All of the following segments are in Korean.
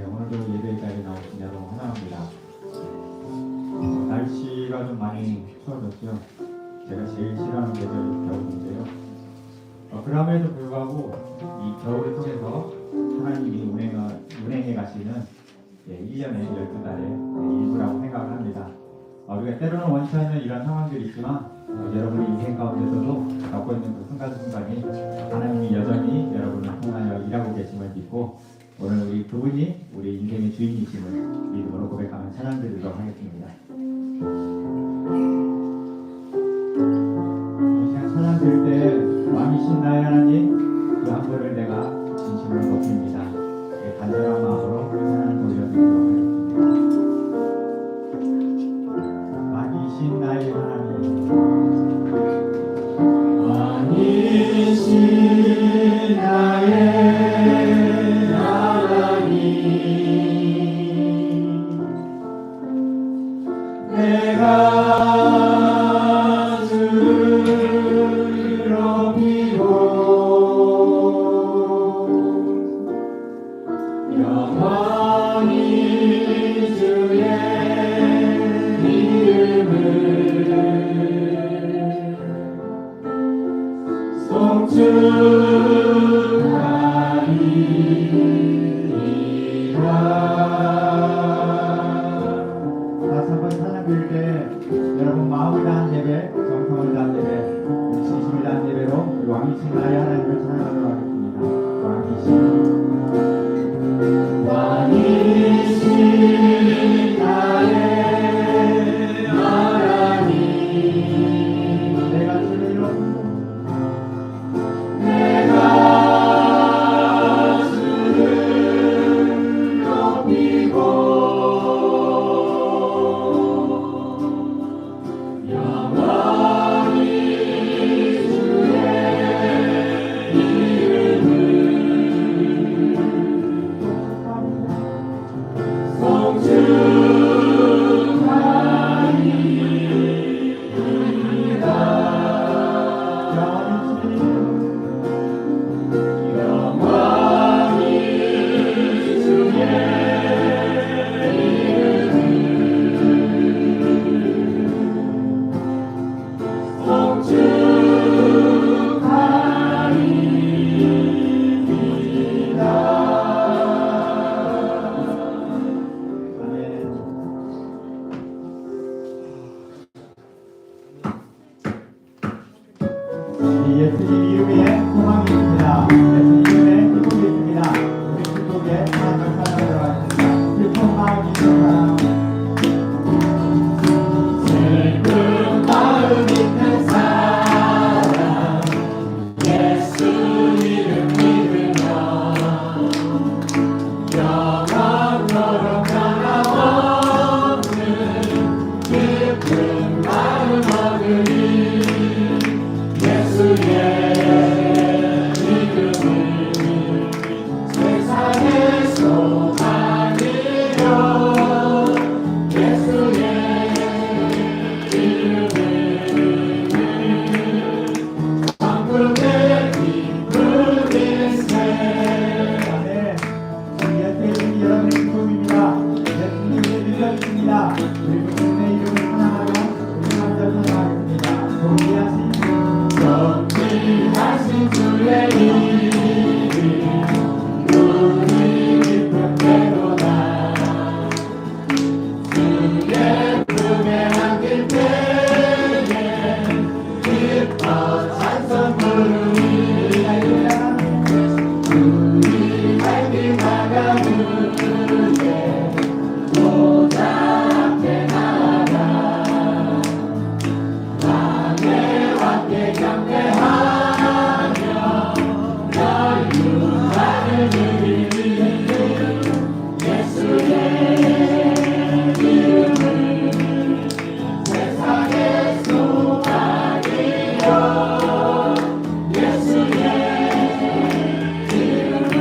오늘도 예배 자리에 나오신 여러분 환영합니다. 날씨가 좀 많이 추워졌죠. 제가 제일 싫어하는 계절이 겨울인데요. 그럼에도 불구하고 이 겨울을 통해서 하나님이 운행해 가시는 1년의 12달의 일부라고 생각을 합니다. 우리가 때로는 원치 않는 이런 상황들이 있지만 여러분의 인생 가운데서도 겪고 있는 그 순간순간이 하나님이 여전히 여러분을 통하여 일하고 계심을 믿고 오늘 우리 그분이 우리 인생의 주인이심을 믿음으로 고백하는 찬양 드리도록 하겠습니다. 이 시간 찬양 드릴 때 왕이신 나의 하나님 그 한 분을 내가 진심으로 높입니다. 간절한 마음으로 찬양 돌려드리도록 하겠습니다. 왕이신 나의 하나님 왕이신 나의 하나님 내가 주를 높이고 영원히 주의 이름을 송축하리라. 다시 한번 찬양 드릴 때 여러분 마음을 다한 예배, 정성을 다한 예배, 진심을 다한 예배로 왕이신 나의 하나님을 찬양하도록 하겠습니다. 왕이신 나의 하나님 내가 주를 높이고 내가 주를 높이고 영원히 주의 이름을 송축하리이다. 영원히 주의 예수님 이름에 소망이 있습니다. 예수님 이름에 기쁨이 있습니다. 우리 기쁨에 하나님을 사랑하도록 하겠습니다. 슬픈 마음이 있는 사람 슬픈 마음 있는 사람 예수 이름 믿으며 영원토록 변함없는 깊은 마음 얻으리. 예수의 이름을 세상의 소망이요 예수의 이름을 천국의 기쁨일세. 예수의 이름이 여러분의 기쁨입니다. 예수님의 믿음입니다. 그리고 주님의 이름을 사랑하며 우리 함께 사랑하겠습니다. 존귀하신 주의 이름 우리 기쁜 때로다. 주의 품에 안길 때에 기뻐 찬송 부르리. 우리 밝히 나가는데 보좌 앞에 나아가 왕의 왕께 경배하며 열유하는 일이 예수의 이름을 세상의 소망이요 예수의 이름을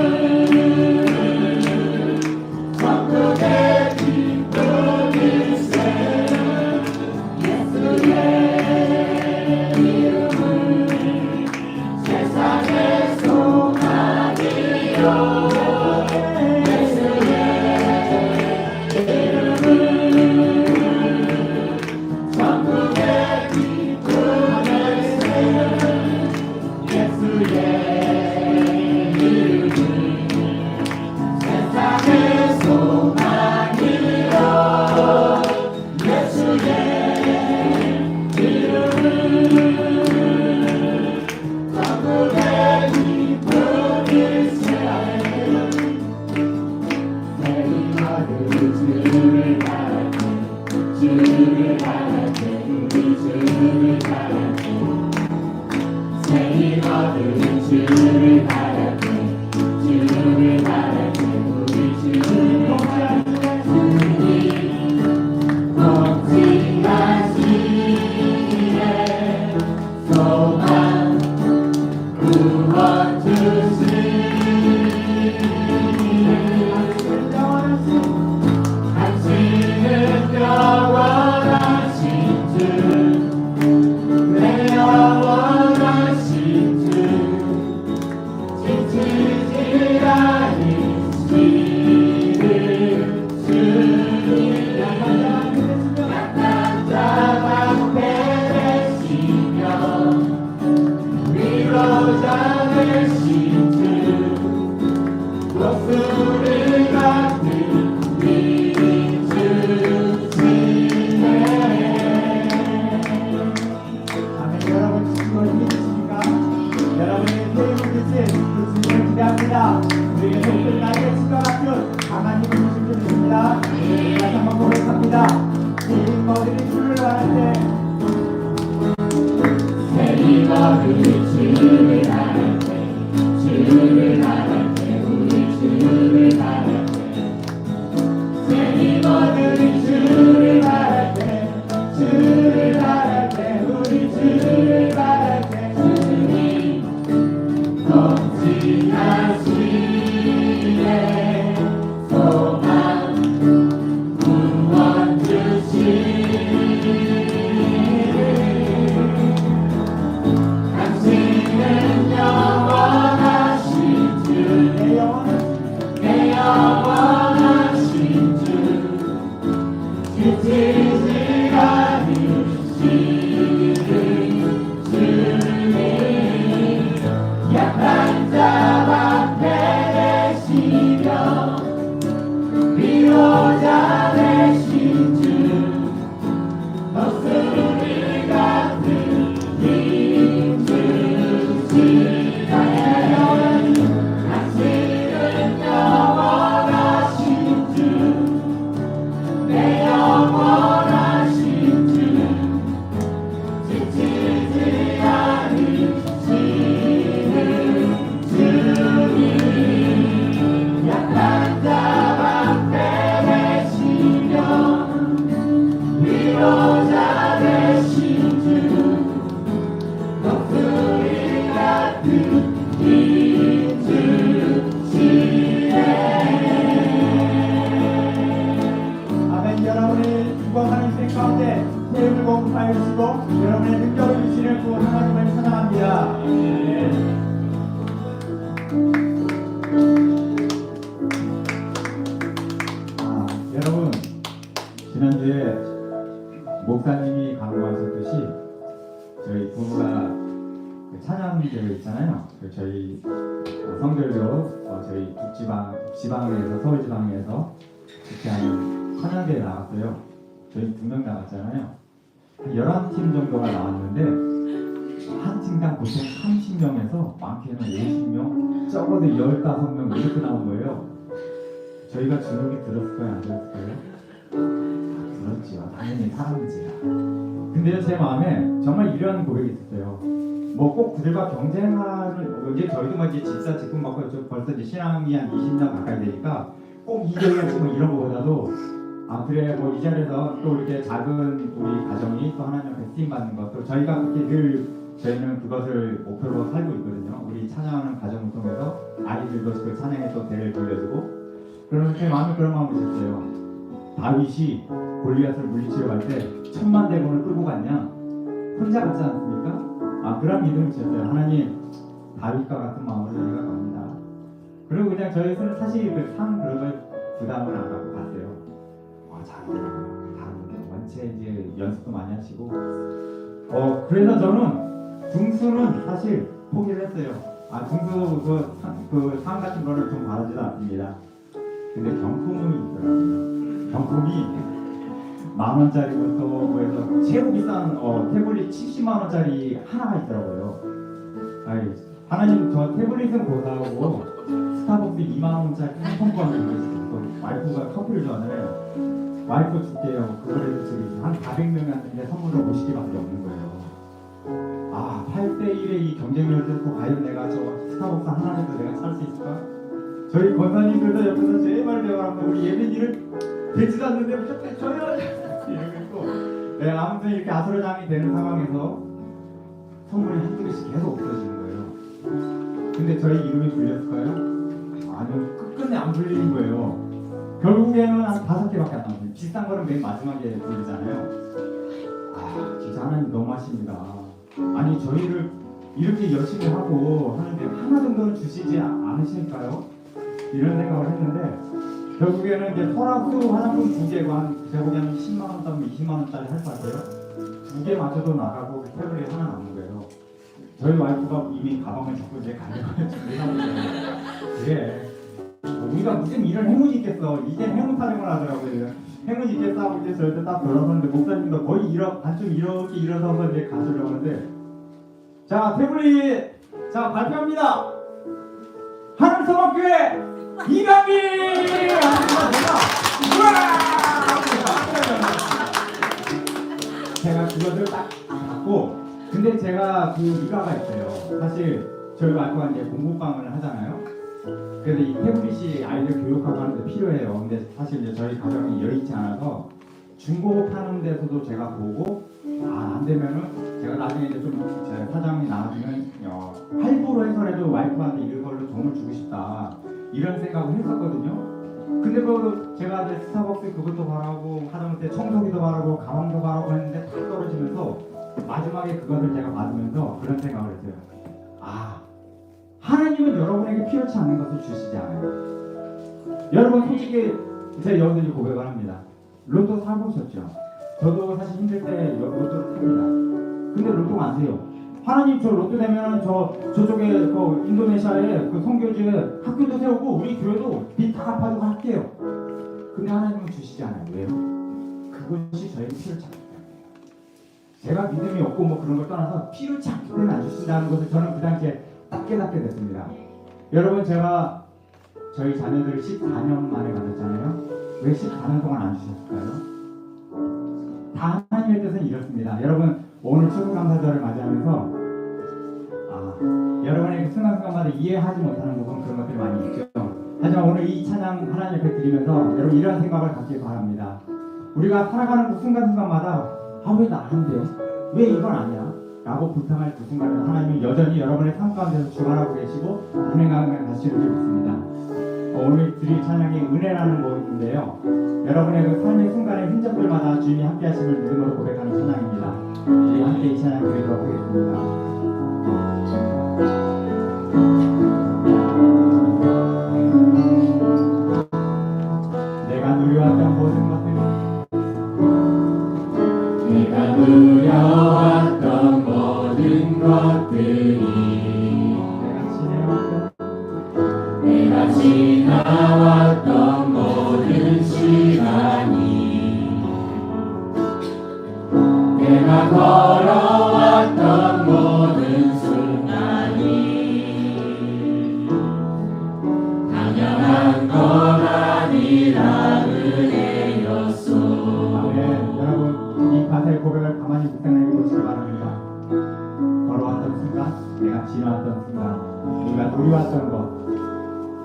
천국의 기쁨일세. 예수의 이름을 세상의 소망이요 우리에게 끝나게 치과 같은 하나님의 주신 주십니다. 다시 한번 고백합니다. 머리를 주를 바랄 때 새이 머리를 주를 바랄 때 주를 바랄 때 우리 주를 바랄 때 새이 머리를 주를 바랄 때 주를 바랄 때 우리 주를 바랄 때 주님 넘치나시네 소망 구원 주시네 당신은 영원하신 주 내 영원하신 주 지치지 않으시는 주님 약한 자 앞에 계시며 위로자 되신 주 독수리 같은 힘 주시네 당신은 영원하신 주 내 영원하신 주 지치지 않으시는 주님 약한 자 앞에 계시며 위로자 되신 주 독수리 같은 힘 주시네 아멘. 여러분의 죽어가는 인생 가운데 태움을 공급하여 주시고 여러분의 능력을 주시는 그 하나님을 찬양합니다. 네. 여러분 지난주에 목사님이 강조하셨듯이 저희 부부가 그 찬양대회 있잖아요. 저희 성결교 저희 지방에서 서울지방에서 주최하는 찬양대회 나왔어요. 저희 2명 나왔잖아요. 11팀 정도가 나왔는데 한 팀당 보통 30명에서 많게는 50명, 적어도 15명 이렇게 나온 거예요. 저희가 주눅이 들었을까요? 안 들었을까요? 들었지요. 당연히 사람이지요. 근데요, 제 마음에 정말 이런 고백이 있었어요. 뭐 꼭 그들과 경쟁하는, 이제 저희도 막 이제 집사 직분 받고 벌써 이제 신앙이 한 20년 가까이 되니까 꼭 이겨야지 뭐 이런 거보다도 그래 뭐 이 자리에서 또 이렇게 작은 우리 가정이 또 하나님 앞에 쓰임 받는 것, 또 저희가 그렇게 늘 저희는 그것을 목표로 살고 있거든요. 우리 찬양하는 가정을 통해서 아이들도 그 찬양에 또 대를 돌려주고. 그러면 제 마음에 그런 마음이 있었어요. 다윗이 골리앗을 물리치러 갈 때 1000만 대군을 끌고 갔냐? 혼자 갔지 않습니까? 그런 믿음을 주셨어요. 하나님, 다윗과 같은 마음으로 저희가 갑니다. 그리고 그냥 저희는 사실 그상 그런 걸 부담을 안 하고 갔어요. 잘하더라고요. 다른 원체 이제 연습도 많이 하시고. 그래서 저는 등수는 사실 포기를 했어요. 등수 상 같은 거를 좀 바라지도 않습니다. 근데 경품이 있더라고요. 경품이 10,000원짜리부터 뭐해서 최고 비싼 태블릿 70만원짜리 하나가 있더라고요. 하나님 저 태블릿은 고사하고 스타벅스 2만원짜리 상품권을 있어요. 와이프가 커피를 좋아하잖아요. 와이프 줄게요. 그거를 저기 한 400명이 왔는데 선물을 50개밖에 없는 거예요. 8대1의 이 경쟁력을 듣고 과연 내가 저 스타벅스 하나라도 내가 살 수 있을까? 저희 권사님들도 옆에서 제발 배워라고 우리 예빈이를 되지도 않는데 무조건 줘요 이러고 있고. 아무튼 이렇게 아수라장이 되는 상황에서 선물이 한두 개씩 계속 없어지는 거예요. 근데 저희 이름이 불렸을까요? 아니요, 끝끝내 안 불리는 거예요. 결국에는 한 5개밖에 안 나왔어요. 비싼 거는 맨 마지막에 불리잖아요. 진짜 하나님 너무하십니다. 아니 저희를 이렇게 열심히 하고 하는데 하나 정도는 주시지 않으실까요? 이런 생각을 했는데 결국에는 이제 설화수 화장품 2개가 제가 보기에는 10만 원짜리 20만 원짜리 할 것 같아요. 2개 맞춰도 나가고 태블릿 하나 남은 거예요. 저희 와이프가 이미 가방을 잡고 이제 가려고 준비하고 있어요. 그래. 우리가 무슨 이런 행운이 있겠어. 이제 행운 타령을 하더라고요. 행운이 있겠다 하고 이제 저한테 딱 돌아서는데 목사님도 거의 반쯤 이렇게 일어서서 이제 가시려고 하는데 자 태블릿 자 발표합니다. 하늘서방교회 이강민 제가 그것을 딱 받고 근데 제가 그 일화가 있어요. 사실 저희 와이프가 이제 공부방을 하잖아요. 그래서 이 태블릿이 아이들 교육하고 하는데 필요해요. 근데 사실 이제 저희 가정이 여의치 않아서 중고 파는 데서도 제가 보고 안 되면은 제가 나중에 이제 좀 제 사장이 나와주면 할부로 해서라도 와이프한테 이걸로 돈을 주고 싶다 이런 생각을 했었거든요. 근데 그 제가 이제 스타벅스 그것도 바라고 하다못해 청소기도 바라고 가방도 바라고 했는데 다 떨어지면서 마지막에 그것을 제가 받으면서 그런 생각을 했어요. 하나님은 여러분에게 필요치 않는 것을 주시지 않아요. 여러분 솔직히 제 여러분들이 고백을 합니다. 로또 사보셨죠? 저도 사실 힘들 때 로또를 삽니다. 근데 로또가 안 돼요. 하나님 저 로또 되면 저쪽에 그 인도네시아에 그 선교지에 학교도 세우고 우리 교회도 빚 다 갚아주고 할게요. 근데 하나님은 주시지 않아요. 왜요? 그것이 저에게 필요치 않기 때문에. 제가 믿음이 없고 뭐 그런 걸 떠나서 필요치 않기 때문에 안 주신다는 것을 저는 그 당시에 딱 깨닫게 됐습니다. 여러분 제가 저희 자녀들을 14년 만에 가졌잖아요. 왜 14년 동안 안 주셨을까요? 다 하나님의 뜻은 이렇습니다. 여러분 오늘 추수감사절을 맞이하면서 여러분의 순간순간마다 이해하지 못하는 부분 그런 것들이 많이 있죠. 하지만 오늘 이 찬양 하나님 앞에 드리면서 여러분 이런 생각을 갖기 바랍니다. 우리가 살아가는 그 순간순간마다 왜 나 안 돼? 왜 이건 아니야? 라고 불평할 그 순간에 하나님은 여전히 여러분의 삶 가운데서 주관하고 계시고 운행하는 가시는 줄 믿습니다. 오늘 드릴 찬양이 은혜라는 곡인데요. 여러분의 그 삶의 순간의 흔적들마다 주님이 함께 하심을 믿음으로 고백하는 찬양입니다. 우리 함께 이 찬양 드리도록 하겠습니다. 내가 누려왔던 모든 것들이 내가 누려왔던 모든 것들이 내가 지나왔던 모든 시간이 내가 걸어왔던 모든 순간이 당연한 건 아니라 은혜였소. 여러분 이 가사의 고백을 가만히 묵상해 보시기 바랍니다. 걸어왔던 순간, 내가 지나왔던 순간, 우리가 누려왔던 것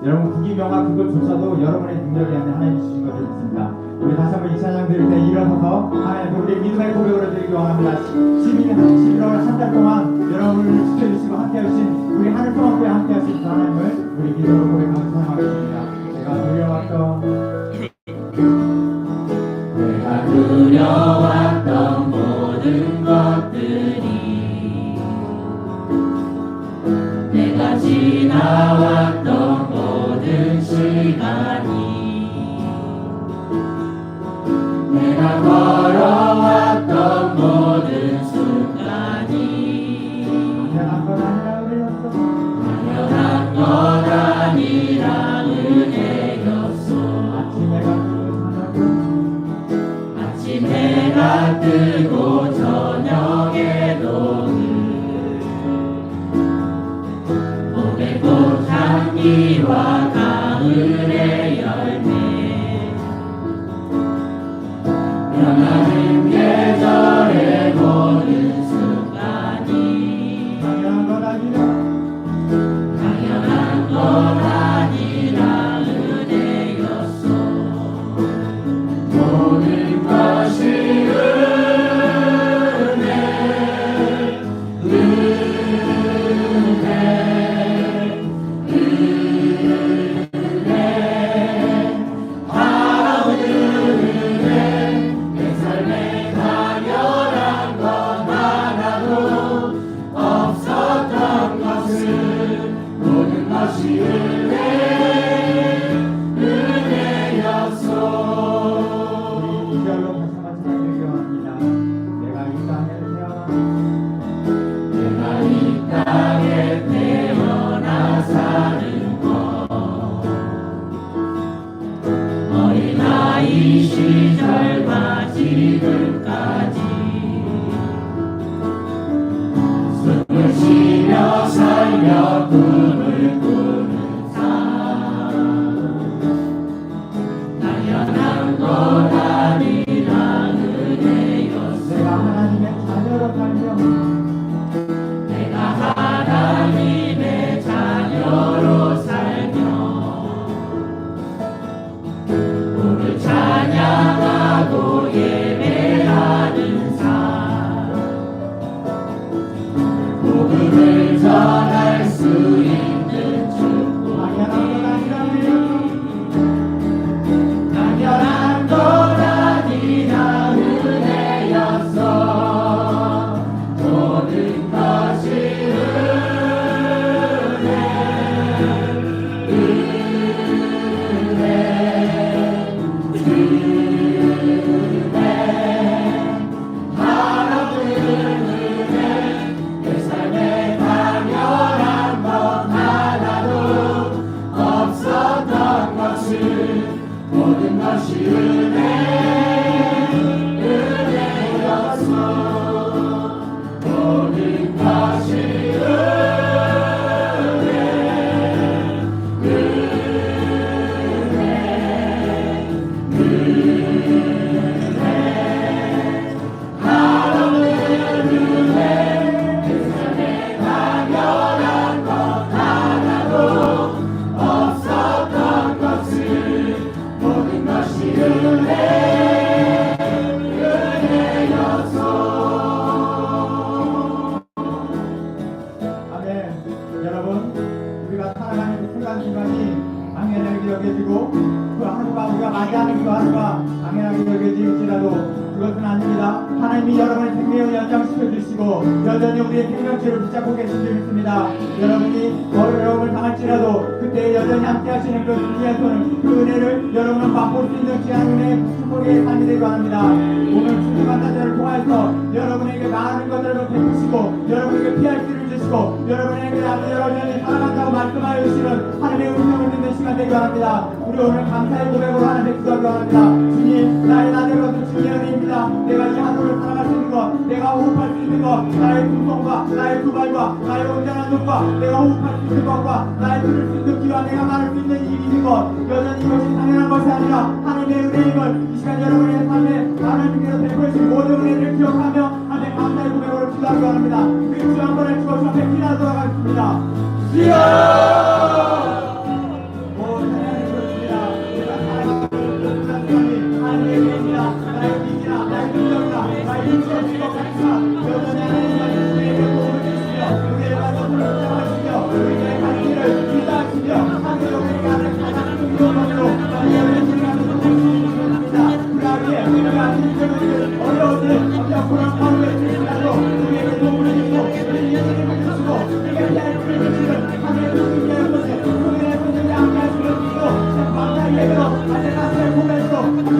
여러분 구기명화 그것조차도 여러분의 능력이 아닌 하나님이 주신 것을 믿습니다. 우리 다시 한번 이 찬양 드릴 때 일어서서 하나님 우리 믿음의 고백으로 드리기 원합니다. 11월 한 달 동안 여러분을 지켜주시고 함께하신 우리 하늘성학교에 함께하신 하나님을 우리 믿음으로 고백하며 찬양하겠습니다. 내가 누려왔던 모든 것들이 내가 지나왔던 모든 시간이 내가 걸어왔던 모든 순간이 당연한 건 아니라 은혜였소. 아침 해가 뜨고 저녁에 노을 봄의 꽃향기와 가을의 열매 변하는 계절의 모든 순간이 당연한 건 아니라 은혜였소. 모든 것이 바로 은혜 내 삶의 당연한 모든 것이 은혜였소. 모든 것이 여러분, 우리가 살아가는 그 순간순간이 당연하게 여겨지고 그 하루가 우리가 맞이하는 그 하루가 당연하게 여겨질지라도 그것은 아닙니다. 하나님이 여러분의 생명을 연장시켜 주시고 여전히 우리의 생명체를 붙잡고 계신 줄 믿습니다. 여러분이 어려움을 당할지라도 그때 여전히 함께 하시는 그 주님의 손을, 그 은혜를 여러분은 맛볼 수 있는 귀한 은혜의 축복의 삶이 되기 바랍니다. 오늘 출중한 자들을 통해서 여러분에게 많은 것들을 베푸시고 여러분에게 피할 길을 주시고 여러분에게 아주 여러분이 살아간다고 말씀하여 주시는 하나님의 음성을 듣는 시간 되기 바랍니다. 우리 오늘 감사의 고백으로 하나님께 기도하기 바랍니다. 주님, 나의 나될 것은 주님의 은혜입니다. 내가 이 하루를 살아갈 수 있는 것, 내가 호흡할 수 있는 것, 나의 두 손과 나의 두 발과 나의 온전한 눈과 내가 호흡할 수 있는 것과 나의 들을 수 있는 귀와 내가 말할 수 있는 입이 있는 것, 여전히 이것이 당연한 것이 아니라 하나님의 은혜임을 이 시간 여러분의 삶에 하나님께서 베푸신 모든 은혜를 기억하며 하나님의 감사의 고백으로 기도하기 바랍니다. 그 주 한 번을 주고 주 앞에 기도하도록 하겠습니다. 주여! 오, 하나님 그렇습니다. 내가 살아가는 사람이 하나님의 은혜입니다. 나의 믿기나 나의 능력이나 나의 힘으로 것 같지만 여전히 하나님과 우리에게 도움을 주시며 우리의 말씀을 붙잡아주시며 우리의 갈 길을 인도하시며 하늘로 우리가 하는 가장 큰 기도만으로 너희의 은혜를 하면서 복수해주십니다. 우리 아버지의 우리가 힘들고 어려운 일 어려운 하루에 주시라도 우리에게 도움을 주시고 우리의 예수님을 주시고 우리에게 피할 길을 주시는 하늘의 주님께 여러분들 우리의 손님을 함께 하시는 주시고 감사의 예배로 하나님의 가슴을 보면서 함께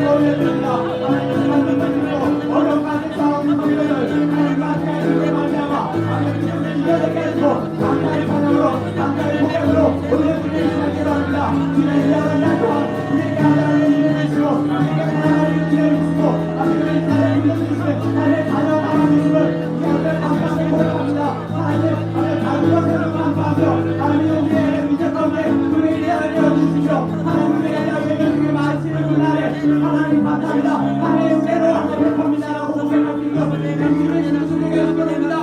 올려드립니다. 하나님의 말씀을 듣고 어려운 가슴 싸우는 성도들 하나님과 함께 하시는 말미암아 하나님의 주님을 이겨내게 해주고 감사의 찬양으로 감사의 고백으로 올려드리는 시간이 바랍니다. 주님의 이야기를 날 동안 우리에게 하나님의 이름을 주시고 우리에게 하나님의 기회를 주시고 하나님의 인사를 불러주시는 하나님의 자녀 나눠주심을 이 앞에 감사하게 고백합니다. 하나님 다른 것에는 감사하며 하나님의 우리에게 믿을 가운데 우리에게 하나님을 주시죠. 하나님의 우리에게 마시는 그날에 하나님 감사합니다. 하나님의 은혜로 하나님을 겁니다라고 고백할 수 있는 우리의 주님에게 축원합니다.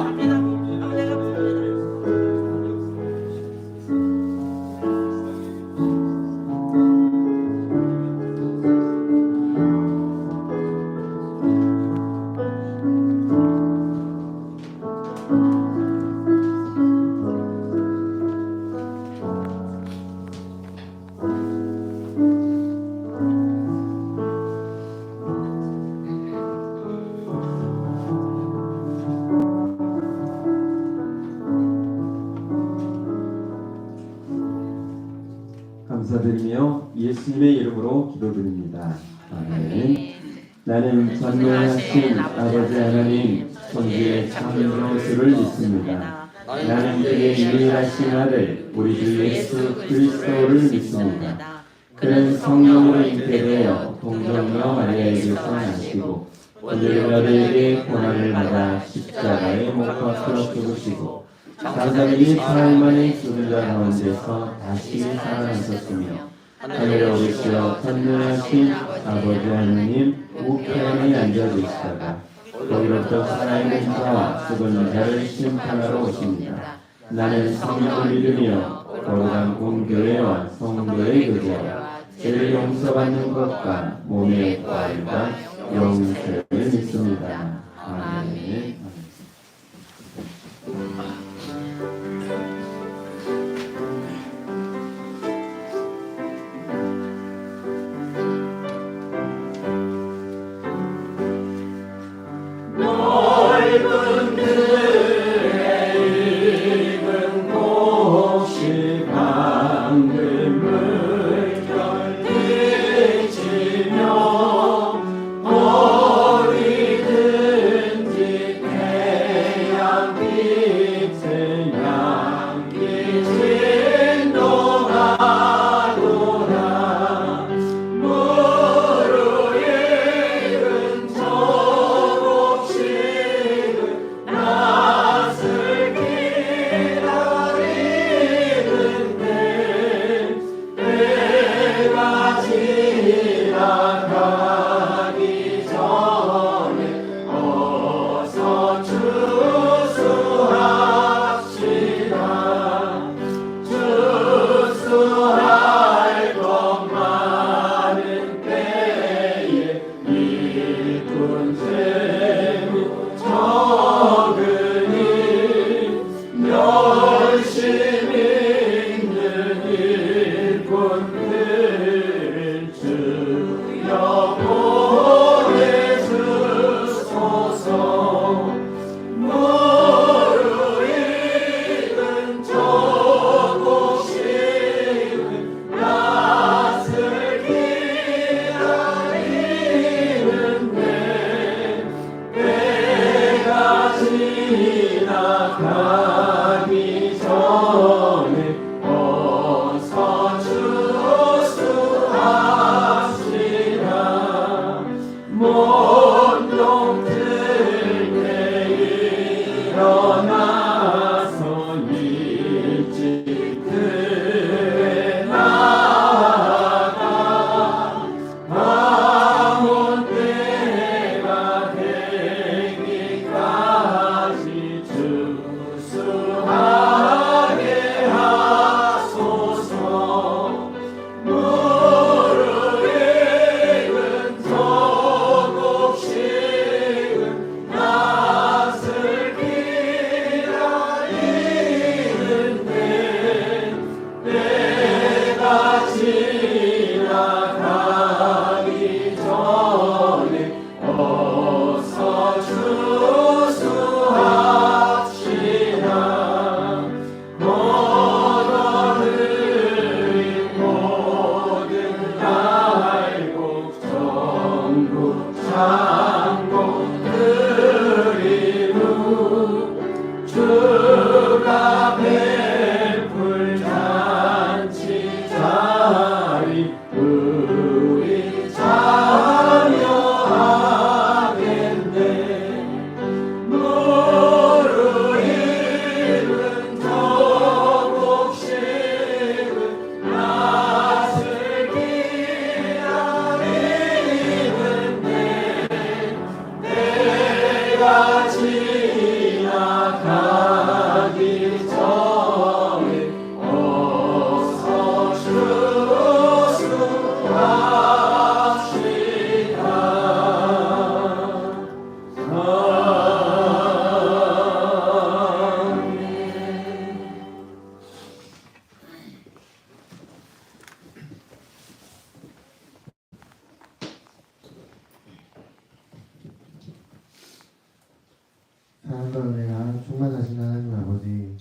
감사드리며 예수님의 이름으로 기도드립니다. 아멘. 나는 전능하신 아버지 하나님 존재의 창조주를 믿습니다. 나는 그의 유일하신 아들 우리 주 예수 그리스도를 믿습니다. 그는 성령으로 잉태되어 동정녀 마리아에게서 나시고 본들 너희에게 고난을 받아 십자가에 못 박혀 죽으시고 장사님이 8일 만에 죽은 자 가운데서 다시 살아나셨으며 하늘에 오르시어 전능하신 아버지 하느님 우편에 앉아 계시다가 거기로부터 살아있는 자와 죽은 자를 심판하러 오십니다. 나는 성령을 믿으며 거룩한 공교회와 성도의 교제와 죄를 용서받는 것과 몸의 부활과 영생을 믿습니다. 아멘. 넓은 들의 익은 곳이 방금 물결 비치며 지나가기 전에 어서 주수합시다. 모든 모든 날고 전국 창고 드리루 주가 베풀 잔치 자리 우리 참여하겠네. 무르익은 조국식은 낯을 기다리는데 내가 지나가기 전에 어서 주수합시다. 사랑과 은혜가 충만하신 하나님 아버지,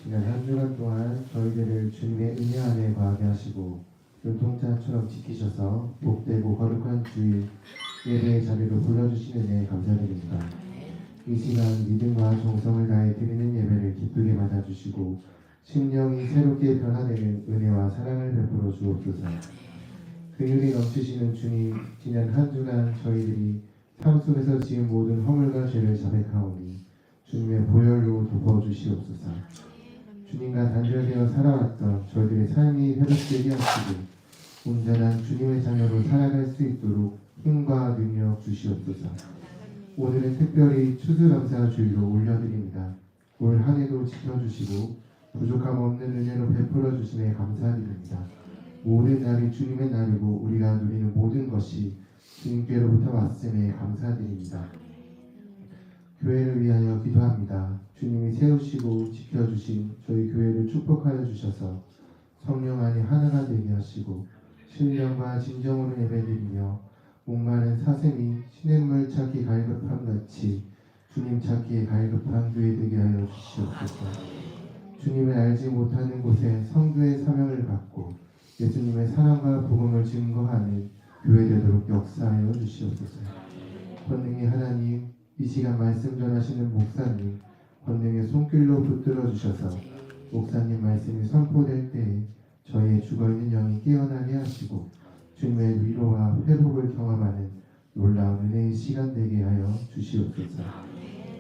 지난 한 주간 동안 저희들을 주님의 은혜 안에 거하게 하시고 눈동자처럼 지키셔서 복되고 거룩한 주일 예배의 자리로 불러주신 은혜에 감사드립니다. 이 시간 믿음과 정성을 다해 드리는 예배를 기쁘게 받아주시고 심령이 새롭게 변화되는 은혜와 사랑을 베풀어 주옵소서. 긍휼이 넘치시는 주님, 지난 한 주간 저희들이 삶 속에서 지은 모든 허물과 죄를 자백하오니 주님의 보혈로 덮어주시옵소서. 주님과 단절되어 살아왔던 저희들의 삶이 회복되게 하시고 온전한 주님의 자녀로 살아갈 수 있도록 힘과 능력 주시옵소서. 오늘은 특별히 추수감사 주일로 올려드립니다. 올 한 해도 지켜주시고 부족함 없는 은혜로 베풀어 주심에 감사드립니다. 모든 날이 주님의 날이고 우리가 누리는 모든 것이 주님께로부터 왔음에 감사드립니다. 교회를 위하여 기도합니다. 주님이 세우시고 지켜주신 저희 교회를 축복하여 주셔서 성령 안에 하나가 되게 하시고 신령과 진정으로 예배드리며 목마른 사슴이 시냇물 찾기 갈급함 같이 주님 찾기에 갈급한 교회 되게 하여 주시옵소서. 주님을 알지 못하는 곳에 성도의 사명을 갖고 예수님의 사랑과 복음을 증거하는 교회 되도록 역사하여 주시옵소서. 권능의 하나님, 이 시간 말씀 전하시는 목사님 권능의 손길로 붙들어 주셔서 목사님 말씀이 선포될 때에 저희의 죽어있는 영이 깨어나게 하시고 주님의 위로와 회복을 경험하는 놀라운 은혜의 시간 되게 하여 주시옵소서.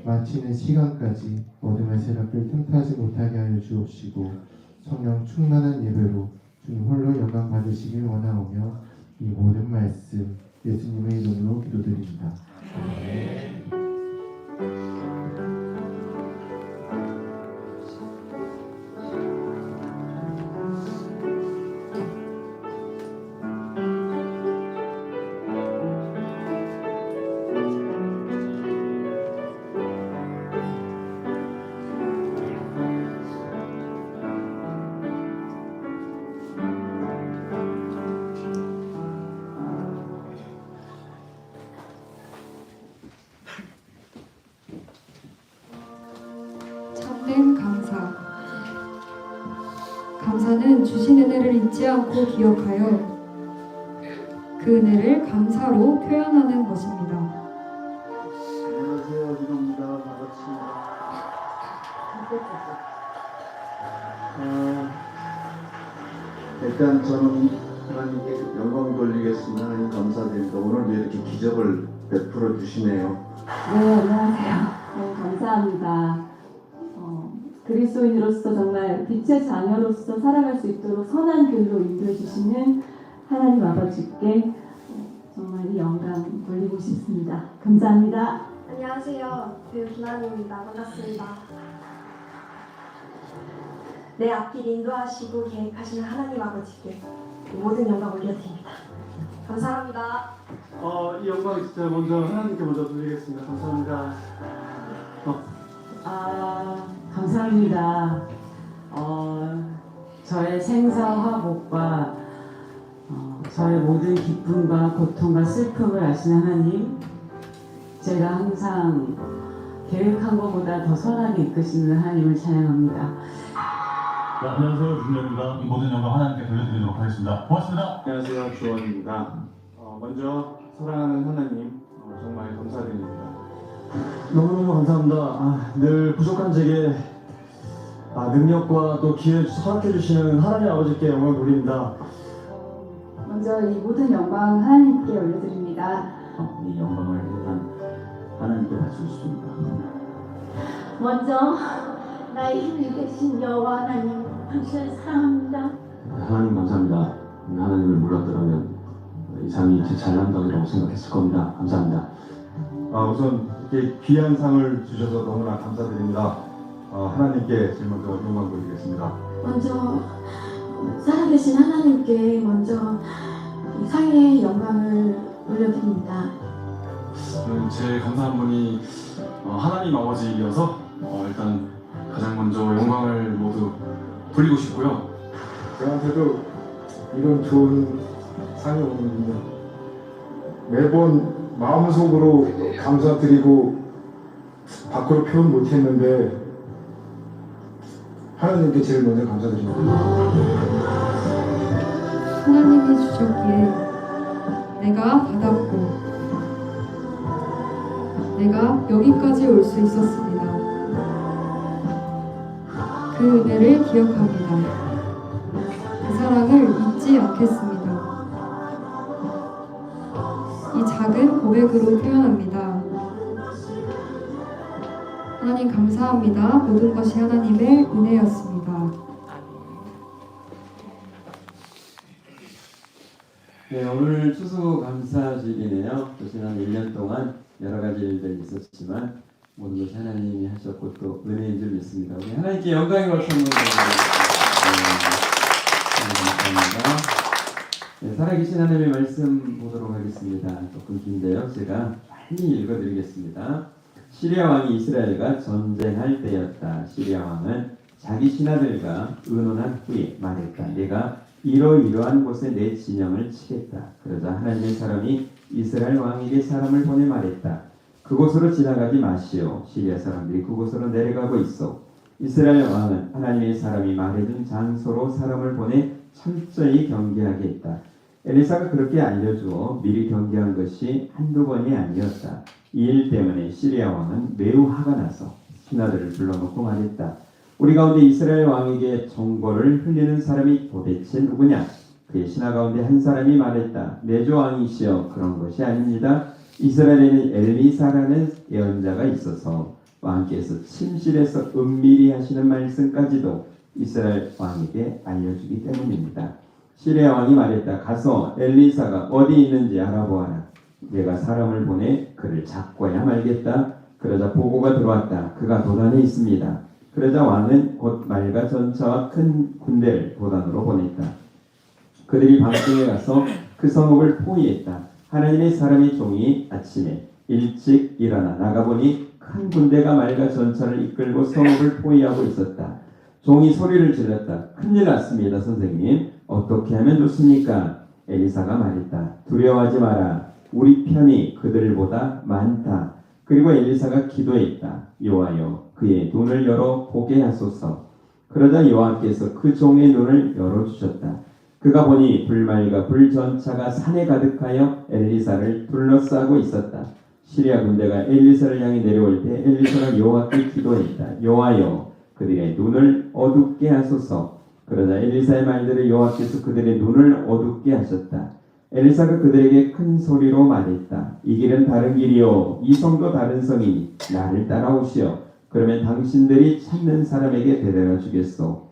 마치는 시간까지 어둠의 세력을 틈타지 못하게 하여 주옵시고 성령 충만한 예배로 주님 홀로 영광 받으시길 원하오며 이 모든 말씀 예수님의 이름으로 기도드립니다. 참된 감사. 감사는 주신 은혜를 잊지 않고 기억하여 그 은혜를 감사로 표현하는 것입니다. 안녕하세요, 민호입니다. 반갑습니다. 일단 저는 하나님께 영광 돌리겠습니다. 하나님 감사드립니다. 오늘 왜 이렇게 기적을 베풀어 주시네요. 네, 안녕하세요. 네, 감사합니다. 그리스도인으로서 정말 빛의 자녀로서 살아갈 수 있도록 선한 길로 인도해 주시는 하나님 아버지께 정말 이 영광 돌리고 싶습니다. 감사합니다. 안녕하세요. 배우 김하은입니다. 반갑습니다. 내 앞길 인도하시고 계획하시는 하나님 아버지께 모든 영광 올려드립니다. 감사합니다. 이 영광 진짜 먼저 하나님께 먼저 드리겠습니다. 감사합니다. 감사합니다. 저의 생사 화복과 저의 모든 기쁨과 고통과 슬픔을 아시는 하나님, 제가 항상 계획한 것보다 더 선하게 이끄시는 하나님을 찬양합니다. 네, 안녕하세요. 준영입니다. 모든 영광 하나님께 돌려드리도록 하겠습니다. 고맙습니다. 안녕하세요. 주원입니다. 먼저 사랑하는 하나님 정말 감사드립니다. 너무너무 감사합니다. 늘 부족한 제게 능력과 또 기회를 허락해 주시는 하나님 아버지께 영광을 돌립니다. 먼저 이 모든 영광 하나님께 올려드립니다. 이 영광을 하나님께 바치고 싶습니다. 먼저 나의 힘이 되신 여호와 하나님, 당신을 사랑합니다. 하나님 감사합니다. 하나님을 몰랐더라면 이 삶이 제 잘난다고 생각했을 겁니다. 감사합니다. 우선 이렇게 귀한 상을 주셔서 너무나 감사드립니다. 하나님께 제일 먼저 영광 돌리겠습니다. 먼저 살아계신 하나님께 먼저 이 상의 영광을 올려드립니다. 저는 제일 감사한 분이 하나님 아버지이어서 일단 가장 먼저 영광을 모두 돌리고 싶고요. 저한테도 이런 좋은 상이 오는군요. 매번 마음속으로 감사드리고 밖으로 표현 못했는데 하나님께 제일 먼저 감사드립니다. 하나님이 주셨기에 내가 받았고 내가 여기까지 올 수 있었습니다. 그 은혜를 기억합니다. 그 사랑을 잊지 않겠습니다. 이 작은 고백으로 표현합니다. 하나님 감사합니다. 모든 것이 하나님의 은혜였습니다. 네, 오늘 추수감사주일이네요. 또 지난 1년 동안 여러 가지 일들이 있었지만 모든 것이 하나님이 하셨고 또 은혜인 줄 믿습니다. 우리 하나님께 영광의 박수 한번 감사합니다. 네, 살아계신 하나님의 말씀 보도록 하겠습니다. 조금 긴데요. 제가 빨리 읽어드리겠습니다. 시리아 왕이 이스라엘과 전쟁할 때였다. 시리아 왕은 자기 신하들과 의논한 후에 말했다. 내가 이러이러한 곳에 내 진영을 치겠다. 그러자 하나님의 사람이 이스라엘 왕에게 사람을 보내 말했다. 그곳으로 지나가지 마시오. 시리아 사람들이 그곳으로 내려가고 있어. 이스라엘 왕은 하나님의 사람이 말해준 장소로 사람을 보내 철저히 경계하게 했다. 엘리사가 그렇게 알려주어 미리 경계한 것이 한두 번이 아니었다. 이 일 때문에 시리아 왕은 매우 화가 나서 신하들을 불러놓고 말했다. 우리 가운데 이스라엘 왕에게 정보를 흘리는 사람이 도대체 누구냐? 그의 신하 가운데 한 사람이 말했다. 내조 왕이시여, 그런 것이 아닙니다. 이스라엘에는 엘리사라는 예언자가 있어서 왕께서 침실에서 은밀히 하시는 말씀까지도 이스라엘 왕에게 알려주기 때문입니다. 시리아 왕이 말했다. 가서 엘리사가 어디 있는지 알아보아라. 내가 사람을 보내 그를 잡고야 말겠다. 그러자 보고가 들어왔다. 그가 도단에 있습니다. 그러자 왕은 곧 말과 전차와 큰 군대를 도단으로 보냈다. 그들이 밤중에 가서 그 성읍을 포위했다. 하나님의 사람의 종이 아침에 일찍 일어나 나가보니 큰 군대가 말과 전차를 이끌고 성읍을 포위하고 있었다. 종이 소리를 질렀다. 큰일 났습니다, 선생님. 어떻게 하면 좋습니까? 엘리사가 말했다. 두려워하지 마라. 우리 편이 그들보다 많다. 그리고 엘리사가 기도했다. 여호와여, 그의 눈을 열어 보게 하소서. 그러자 여호와께서 그 종의 눈을 열어주셨다. 그가 보니 불말과 불전차가 산에 가득하여 엘리사를 둘러싸고 있었다. 시리아 군대가 엘리사를 향해 내려올 때 엘리사가 여호와께 기도했다. 여호와여, 그들의 눈을 어둡게 하소서. 그러자 엘리사의 말대로 여호와께서 그들의 눈을 어둡게 하셨다. 엘리사가 그들에게 큰 소리로 말했다. 이 길은 다른 길이요, 이 성도 다른 성이니 나를 따라오시오. 그러면 당신들이 찾는 사람에게 데려다 주겠소.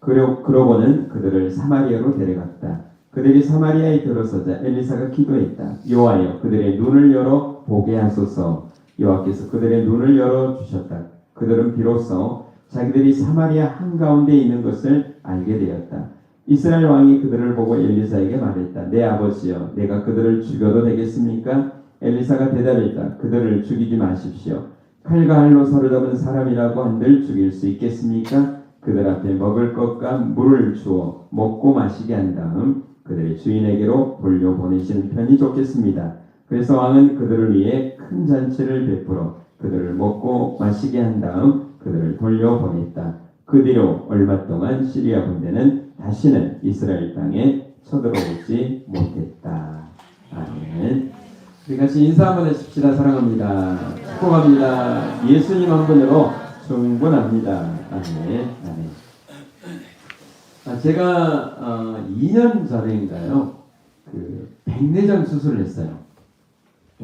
그러고는 그들을 사마리아로 데려갔다. 그들이 사마리아에 들어서자 엘리사가 기도했다. 여호와여, 그들의 눈을 열어 보게 하소서. 여호와께서 그들의 눈을 열어 주셨다. 그들은 비로소 자기들이 사마리아 한가운데 있는 것을 알게 되었다. 이스라엘 왕이 그들을 보고 엘리사에게 말했다. 내 아버지여, 내가 그들을 죽여도 되겠습니까? 엘리사가 대답했다. 그들을 죽이지 마십시오. 칼과 활로 사로잡은 사람이라고 한들 죽일 수 있겠습니까? 그들 앞에 먹을 것과 물을 주어 먹고 마시게 한 다음 그들의 주인에게로 돌려보내시는 편이 좋겠습니다. 그래서 왕은 그들을 위해 큰 잔치를 베풀어 그들을 먹고 마시게 한 다음 그들을 돌려보냈다. 그 뒤로 얼마 동안 시리아 군대는 다시는 이스라엘 땅에 쳐들어오지 못했다. 아멘. 우리 같이 인사 한번 해줍시다. 사랑합니다. 축복합니다. 예수님 한 분으로 충분합니다. 아멘. 아멘. 제가 2년 전인가요? 그 백내장 수술을 했어요.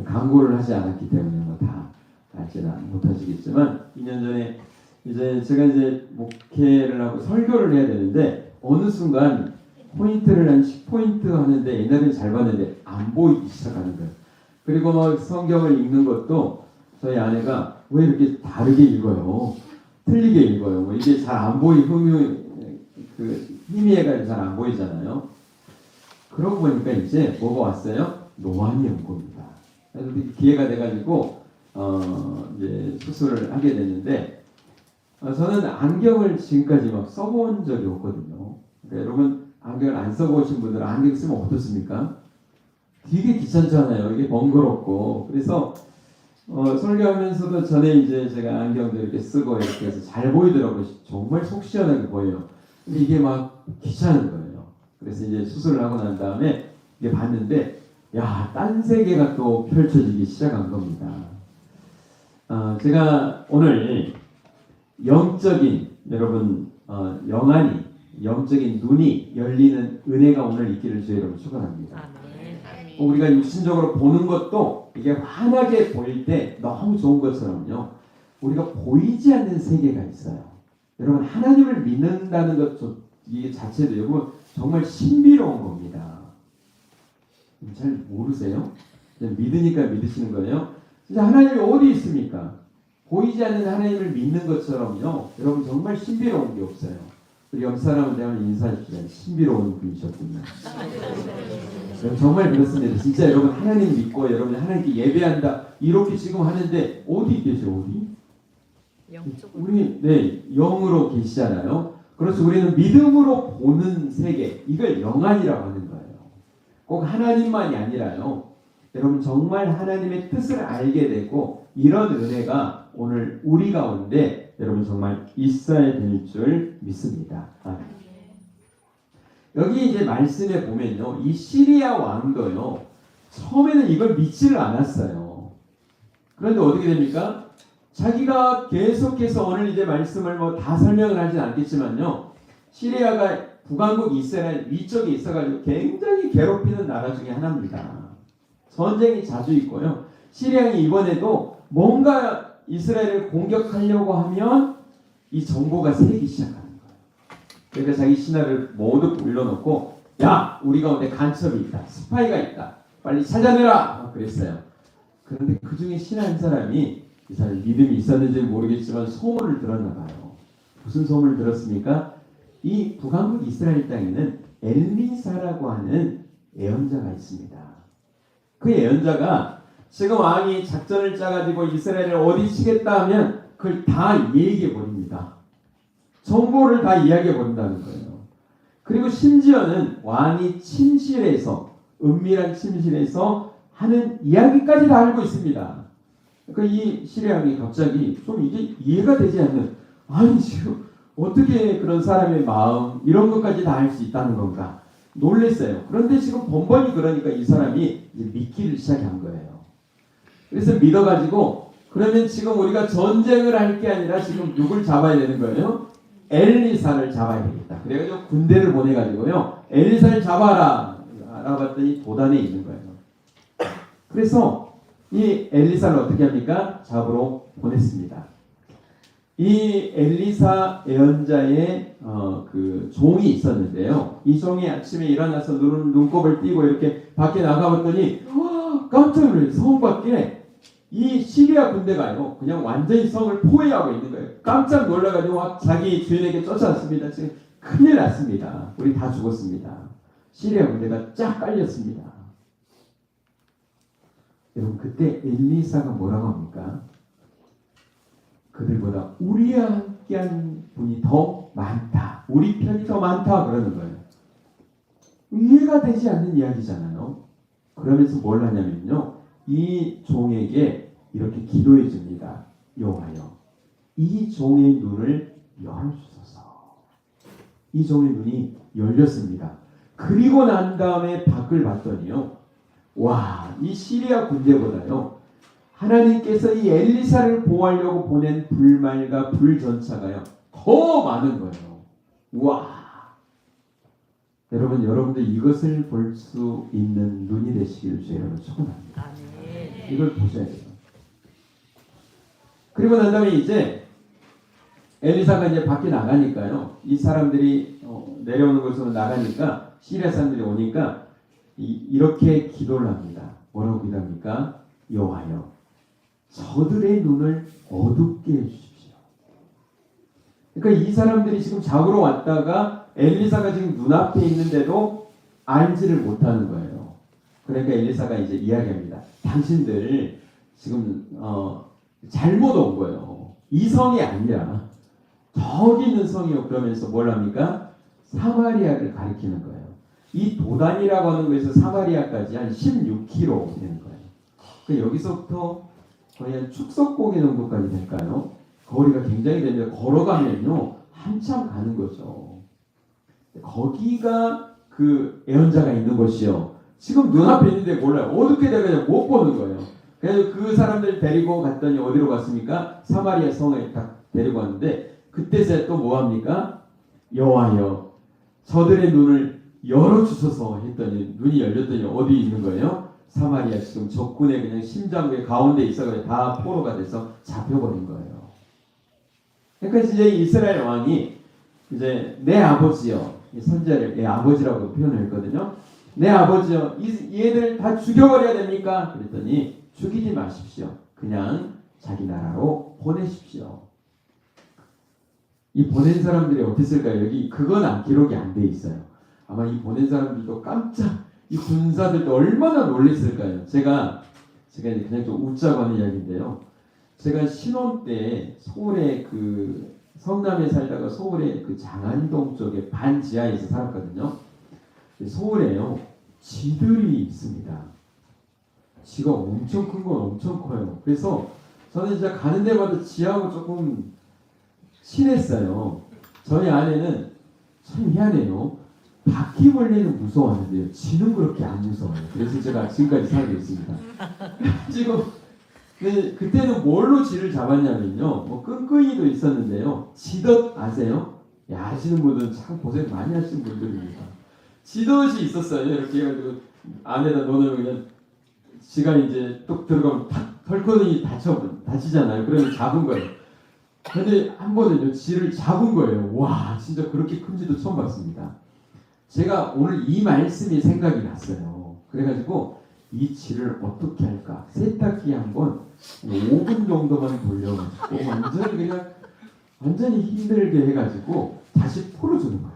광고를 하지 않았기 때문에 뭐 다 알지는 못하시겠지만 2년 전에 이제 제가 이제 목회를 하고 설교를 해야 되는데 어느 순간 포인트를 한 10포인트 하는데 옛날에는 잘 봤는데 안 보이기 시작하는 거예요. 그리고 막 성경을 읽는 것도 저희 아내가 왜 이렇게 다르게 읽어요? 틀리게 읽어요. 뭐 이게 잘 안 희미해가지고 잘 안 보이잖아요. 그러고 보니까 이제 뭐가 왔어요? 노안이 온 겁니다. 그래서 기회가 돼가지고 이제 수술을 하게 됐는데 저는 안경을 지금까지 막 써본 적이 없거든요. 그러니까 여러분 안경을 안 써보신 분들은 안경 쓰면 어떻습니까? 되게 귀찮잖아요. 이게 번거롭고. 그래서 설교하면서도 전에 이제 제가 안경도 이렇게 쓰고 이렇게 해서 잘 보이더라고요. 정말 속 시원하게 보여요. 근데 이게 막 귀찮은 거예요. 그래서 이제 수술을 하고 난 다음에 이게 봤는데 야, 딴 세계가 또 펼쳐지기 시작한 겁니다. 제가 오늘 영적인 여러분 영안이 영적인 눈이 열리는 은혜가 오늘 있기를 주의 이름으로 축원합니다. 우리가 육신적으로 보는 것도 이게 환하게 보일 때 너무 좋은 것처럼요. 우리가 보이지 않는 세계가 있어요. 여러분 하나님을 믿는다는 것 이 자체도 여러분 정말 신비로운 겁니다. 잘 모르세요? 그냥 믿으니까 믿으시는 거예요. 진짜 하나님이 어디 있습니까? 보이지 않는 하나님을 믿는 것처럼요. 여러분 정말 신비로운 게 없어요. 우리 옆 사람한테 한번 인사해주세요. 신비로운 분이셨군요. 정말 그렇습니다. 진짜 여러분 하나님 믿고 여러분 하나님께 예배한다 이렇게 지금 하는데 어디 계세요? 어디? 우리 영으로 계시잖아요. 그래서 우리는 믿음으로 보는 세계 이걸 영안이라고 하는 거예요. 꼭 하나님만이 아니라요. 여러분 정말 하나님의 뜻을 알게 되고 이런 은혜가 오늘 우리 가운데 여러분 정말 있어야 될 줄 믿습니다. 여기 이제 말씀에 보면요. 이 시리아 왕도요. 처음에는 이걸 믿지를 않았어요. 그런데 어떻게 됩니까? 자기가 계속해서 오늘 이제 말씀을 뭐 다 설명을 하진 않겠지만요. 시리아가 북왕국 이스라엘 위쪽에 있어가지고 굉장히 괴롭히는 나라 중에 하나입니다. 전쟁이 자주 있고요. 시리아이 이번에도 뭔가 이스라엘을 공격하려고 하면 이 정보가 새기 시작하는 거예요. 그러니까 자기 신하를 모두 불러놓고 야 우리 가운데 간첩이 있다. 스파이가 있다. 빨리 찾아내라. 그랬어요. 그런데 그 중에 신하 한 사람이 이 사람이 믿음이 있었는지 모르겠지만 소문을 들었나 봐요. 무슨 소문을 들었습니까? 이 북왕국 이스라엘 땅에는 엘리사라고 하는 예언자가 있습니다. 그 예언자가 지금 왕이 작전을 짜가지고 이스라엘을 어디 치겠다 하면 그걸 다 얘기해 버립니다. 정보를 다 이야기해 버린다는 거예요. 그리고 심지어는 왕이 침실에서 은밀한 침실에서 하는 이야기까지 다 알고 있습니다. 그러니까 이 시리아 왕이 갑자기 좀 이게 이해가 되지 않는 아니 지금 어떻게 그런 사람의 마음 이런 것까지 다 알 수 있다는 건가 놀랬어요. 그런데 지금 번번이 그러니까 이 사람이 이제 믿기를 시작한 거예요. 그래서 믿어가지고 그러면 지금 우리가 전쟁을 할 게 아니라 지금 누굴 잡아야 되는 거예요? 엘리사를 잡아야 되겠다. 그래가지고 군대를 보내가지고요. 엘리사를 잡아라. 알아봤더니 도단에 있는 거예요. 그래서 이 엘리사를 어떻게 합니까? 잡으러 보냈습니다. 이 엘리사 예언자의 그 종이 있었는데요. 이 종이 아침에 일어나서 눈곱을 띄고 이렇게 밖에 나가봤더니 깜짝 놀라요. 성 밖에 이 시리아 군대가요. 그냥 완전히 성을 포위하고 있는 거예요. 깜짝 놀라가지고 자기 주인에게 쫓아왔습니다. 지금 큰일 났습니다. 우리 다 죽었습니다. 시리아 군대가 쫙 깔렸습니다. 여러분 그때 엘리사가 뭐라고 합니까? 그들보다 우리와 함께한 분이 더 많다. 우리 편이 더 많다. 그러는 거예요. 이해가 되지 않는 이야기잖아요. 그러면서 뭘 하냐면요, 이 종에게 이렇게 기도해 줍니다. 여호와여, 이 종의 눈을 열어주소서. 이 종의 눈이 열렸습니다. 그리고 난 다음에 밖을 봤더니요, 와, 이 시리아 군대보다요, 하나님께서 이 엘리사를 보호하려고 보낸 불말과 불전차가요 더 많은 거예요. 와, 여러분들 이것을 볼 수 있는 눈이 되시기를 주의 이름으로 축원합니다. 이걸 보셔야 돼요. 그리고 난 다음에 이제 엘리사가 이제 밖에 나가니까요, 이 사람들이 내려오는 곳으로 나가니까 시리아 사람들이 오니까 이렇게 기도를 합니다. 뭐라고 기도합니까? 여호와여, 저들의 눈을 어둡게 해주십시오. 그러니까 이 사람들이 지금 잡으러 왔다가 엘리사가 지금 눈앞에 있는데도 알지를 못하는 거예요. 그러니까 엘리사가 이제 이야기합니다. 당신들 지금 잘못 온 거예요. 이 성이 아니라 저기 있는 성이요. 그러면서 뭘 합니까? 사마리아를 가리키는 거예요. 이 도단이라고 하는 곳에서 사마리아까지 한 16km 되는 거예요. 그러니까 여기서부터 거의 한 축석고개 정도까지 될까요? 거리가 굉장히 됩니다. 걸어가면요 한참 가는 거죠. 거기가 그 예언자가 있는 곳이요. 지금 눈앞에 있는데 몰라요. 어둡게 되면 못 보는 거예요. 그래서 그 사람들 데리고 갔더니 어디로 갔습니까? 사마리아 성에 딱 데리고 왔는데 그때서 또 뭐합니까? 여호와여, 저들의 눈을 열어주소서 했더니 눈이 열렸더니 어디 있는 거예요? 사마리아 지금 적군의 그냥 심장부의 가운데 있어서 다 포로가 돼서 잡혀버린 거예요. 그러니까 이제 이스라엘 왕이 이제 내 아버지요, 선지자를 내 아버지라고 표현을 했거든요. 내 아버지요, 얘들 다 죽여버려야 됩니까? 그랬더니 죽이지 마십시오. 그냥 자기 나라로 보내십시오. 이 보낸 사람들이 어땠을까요? 여기 그건 기록이 안 돼 있어요. 아마 이 보낸 사람들도 깜짝, 이 군사들도 얼마나 놀랐을까요? 제가 이제 그냥 좀 웃자고 하는 이야기인데요. 제가 신혼 때 서울에 그 성남에 살다가 서울에 그 장안동 쪽에 반지하에서 살았거든요. 서울에요 쥐들이 있습니다. 쥐가 엄청 큰 건 엄청 커요. 그래서 저는 진짜 가는 데마다 쥐하고 조금 친했어요. 저희 아내는 참 희한해요. 바퀴벌레는 무서워하는데요, 쥐는 그렇게 안 무서워요. 그래서 제가 지금까지 살고 있습니다. 지금 그때는 뭘로 쥐를 잡았냐면요, 뭐 끈끈이도 있었는데요, 쥐덫 아세요? 야, 아시는 분들은 참 고생 많이 하시는 분들입니다. 쥐덫이 있었어요. 이렇게 해가지고 안에다 넣으면 그냥 쥐가 이제 뚝 들어가면 털코능이 다치잖아요. 그러면 잡은 거예요. 근데 한 번은요 쥐를 잡은 거예요. 와, 진짜 그렇게 큰 쥐도 처음 봤습니다. 제가 오늘 이 말씀이 생각이 났어요. 그래가지고 이 쥐를 어떻게 할까? 세탁기 한번 5분 정도만 돌려가지고 완전히 힘들게 해가지고 다시 풀어주는 거예요.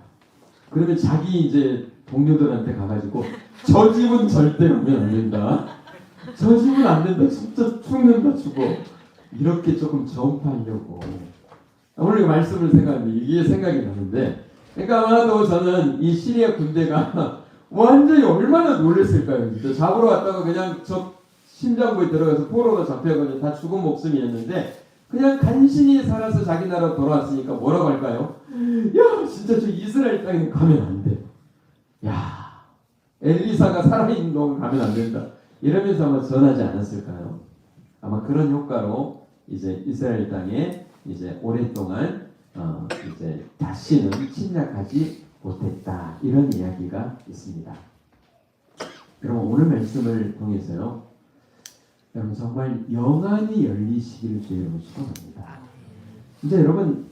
그러면 자기 이제 동료들한테 가가지고 저 집은 절대 오면 안 된다. 저 집은 안 된다. 진짜 죽는다 죽어. 이렇게 조금 전파하려고 오늘 이 말씀을 생각하는데 이게 생각이 나는데, 그러니까 아마도 저는 이 시리아 군대가 완전히 얼마나 놀랐을까요? 진짜 잡으러 왔다가 그냥 저 심장부에 들어가서 포로로 잡혀가지고 다 죽은 목숨이었는데 그냥 간신히 살아서 자기 나라 돌아왔으니까 뭐라고 할까요? 야, 진짜 저 이스라엘 땅에 가면 안 돼. 야, 엘리사가 살아있는 동안 가면 안 된다. 이러면서 아마 전하지 않았을까요? 아마 그런 효과로 이제 이스라엘 땅에 이제 오랫동안 이제 다시는 침략하지 못했다, 이런 이야기가 있습니다. 그럼 오늘 말씀을 통해서요, 여러분 정말 영안이 열리시기를 주의 이름으로 축원합니다. 이제 여러분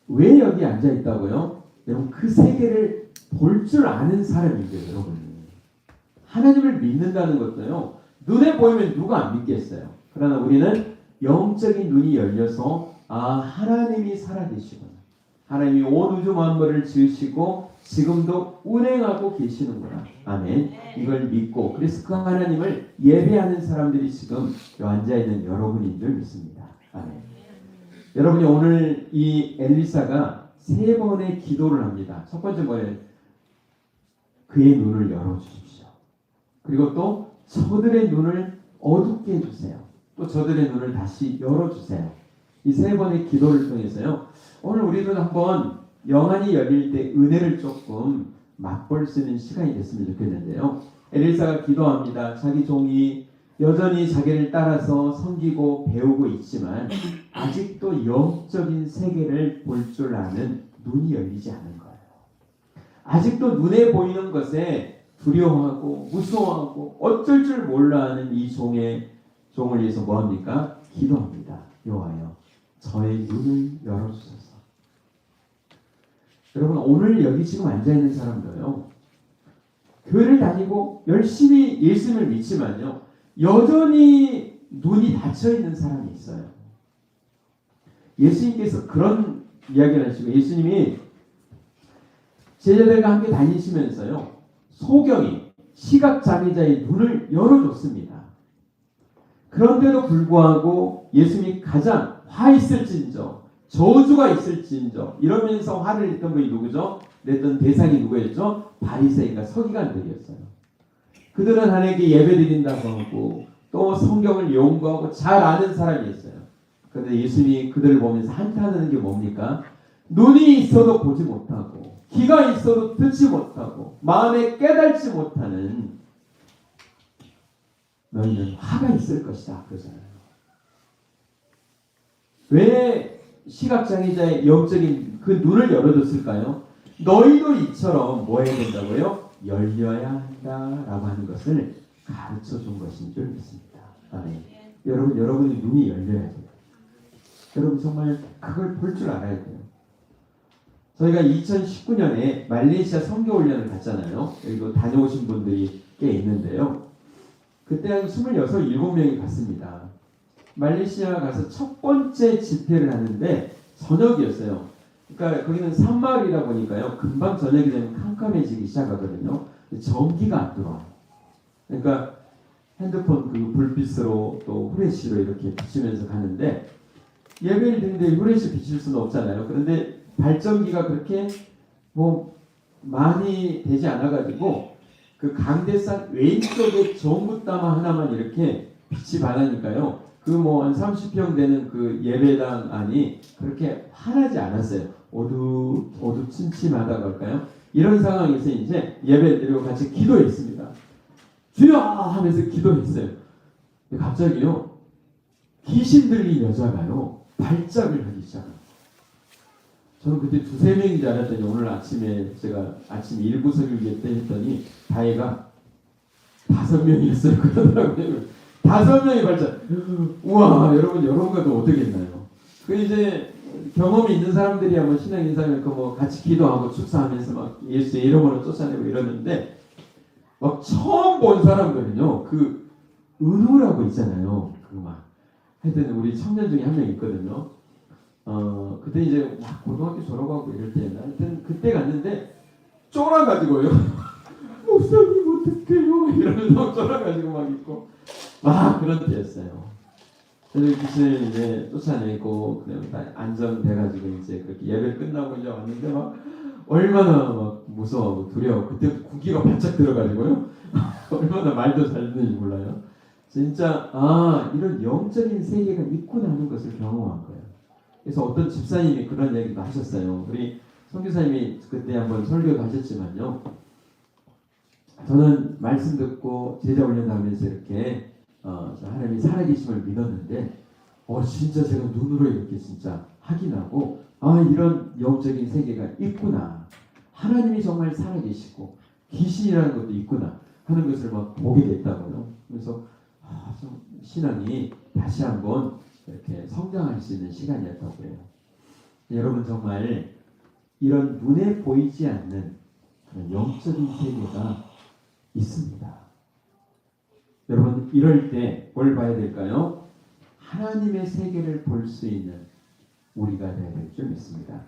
왜 여기 앉아 있다고요? 여러분 그 세계를 볼 줄 아는 사람인데요, 여러분. 하나님을 믿는다는 것도요, 눈에 보이면 누가 안 믿겠어요. 그러나 우리는 영적인 눈이 열려서 하나님이 살아계시구나, 하나님이 온 우주 만물을 지으시고 지금도 운행하고 계시는구나, 아멘, 이걸 믿고 그래서 그 하나님을 예배하는 사람들이 지금 앉아있는 여러분인 줄 믿습니다. 아멘. 여러분이 오늘 이 엘리사가 3번의 기도를 합니다. 첫 번째 뭐예요? 그의 눈을 열어주십시오. 그리고 또 저들의 눈을 어둡게 해주세요. 또 저들의 눈을 다시 열어주세요. 이 세 번의 기도를 통해서요. 오늘 우리도 한번 영안이 열릴 때 은혜를 조금 맛볼 수 있는 시간이 됐으면 좋겠는데요. 엘리사가 기도합니다. 자기 종이 여전히 자기를 따라서 섬기고 배우고 있지만 아직도 영적인 세계를 볼 줄 아는 눈이 열리지 않은 거예요. 아직도 눈에 보이는 것에 두려워하고 무서워하고 어쩔 줄 몰라 하는 이 종을 위해서 뭐합니까? 기도합니다. 여호와여, 저의 눈을 열어주소서. 여러분, 오늘 여기 지금 앉아있는 사람도요, 교회를 다니고 열심히 예수님을 믿지만요, 여전히 눈이 닫혀있는 사람이 있어요. 예수님께서 그런 이야기를 하시고, 예수님이 제자들과 함께 다니시면서요, 소경이 시각장애자의 눈을 열어줬습니다. 그런데도 불구하고 예수님이 가장 화 있을진저, 저주가 있을진저 이러면서 화를 냈던 분이 누구죠? 냈던 대상이 누구였죠? 바리새인과 서기관들이었어요. 그들은 하나님께 예배드린다고 하고 또 성경을 연구하고 잘 아는 사람이었어요. 그런데 예수님이 그들을 보면서 한탄하는 게 뭡니까? 눈이 있어도 보지 못하고 귀가 있어도 듣지 못하고 마음에 깨달지 못하는 너희는 화가 있을 것이다 그러잖아요. 왜 시각장애자의 영적인 그 눈을 열어줬을까요? 너희도 이처럼 뭐 해야 된다고요? 열려야 한다라고 하는 것을 가르쳐 준 것인 줄 믿습니다. 아멘. 여러분의 눈이 열려야 돼요. 여러분 정말 그걸 볼 줄 알아야 돼요. 저희가 2019년에 말레이시아 선교훈련을 갔잖아요. 여기도 다녀오신 분들이 꽤 있는데요. 그때 한 26, 7명이 갔습니다. 말레이시아 가서 첫 번째 집회를 하는데 저녁이었어요. 그러니까 거기는 산마을이다 보니까요. 금방 저녁이 되면 캄캄해지기 시작하거든요. 전기가 안 들어와요. 그러니까 핸드폰 그 불빛으로 또 후레쉬로 이렇게 비추면서 가는데 예배를 드는데 후레쉬 비칠 수는 없잖아요. 그런데 발전기가 그렇게 뭐 많이 되지 않아가지고 그 강대산 왼쪽에 정부따마 하나만 이렇게 빛이 반하니까요. 그 뭐 한 30평 되는 그 예배당 안이 그렇게 환하지 않았어요. 어두침침하다고 할까요? 이런 상황에서 이제 예배 드리고 같이 기도했습니다. 주여 하면서 기도했어요. 근데 갑자기요. 귀신 들린 여자가요. 발작을 하기 시작합니다. 저는 그때 2-3명인 줄 알았더니 오늘 아침에 제가 아침 일구석일 때 했더니 다혜가 5명이었어요. 그러더라고요. 5명이 발작. 우와, 여러분과도 어떻게 했나요? 그 이제 경험이 있는 사람들이야 뭐 신앙 인사하면 뭐 같이 기도하고 축사하면서 막 예수의 이름으로 쫓아내고 이러는데 막 처음 본 사람들은요 그 은우라고 있잖아요. 그 막 하여튼 우리 청년 중에 한 명 있거든요. 그때 이제 막 고등학교 졸업하고 이럴 때나 하여튼 그때 갔는데 쫄아가지고요. 목사님 어떡해요 이러면서 쫄아가지고 막 있고 막 그런 때였어요. 그래서 귀신을 이제 쫓아내고 그다음에 안전돼가지고 이제 그렇게 예배 끝나고 이제 왔는데 막 얼마나 막 무서워하고 두려워. 그때 구기가 바짝 들어가지고요. 얼마나 말도 잘 듣는지 몰라요. 진짜 이런 영적인 세계가 있구나 하는 것을 경험한 거예요. 그래서 어떤 집사님이 그런 얘기도 하셨어요. 우리 선교사님이 그때 한번 설교도 하셨지만요. 저는 말씀 듣고 제자 훈련하면서 이렇게 하나님이 살아계심을 믿었는데 진짜 제가 눈으로 이렇게 진짜 확인하고 이런 영적인 세계가 있구나. 하나님이 정말 살아계시고 귀신이라는 것도 있구나 하는 것을 막 보게 됐다고요. 그래서 좀 신앙이 다시 한번 이렇게 성장할 수 있는 시간이었다고 해요. 여러분 정말 이런 눈에 보이지 않는 그런 영적인 세계가 있습니다. 여러분 이럴 때 뭘 봐야 될까요? 하나님의 세계를 볼 수 있는 우리가 되어야 될 줄 믿습니다.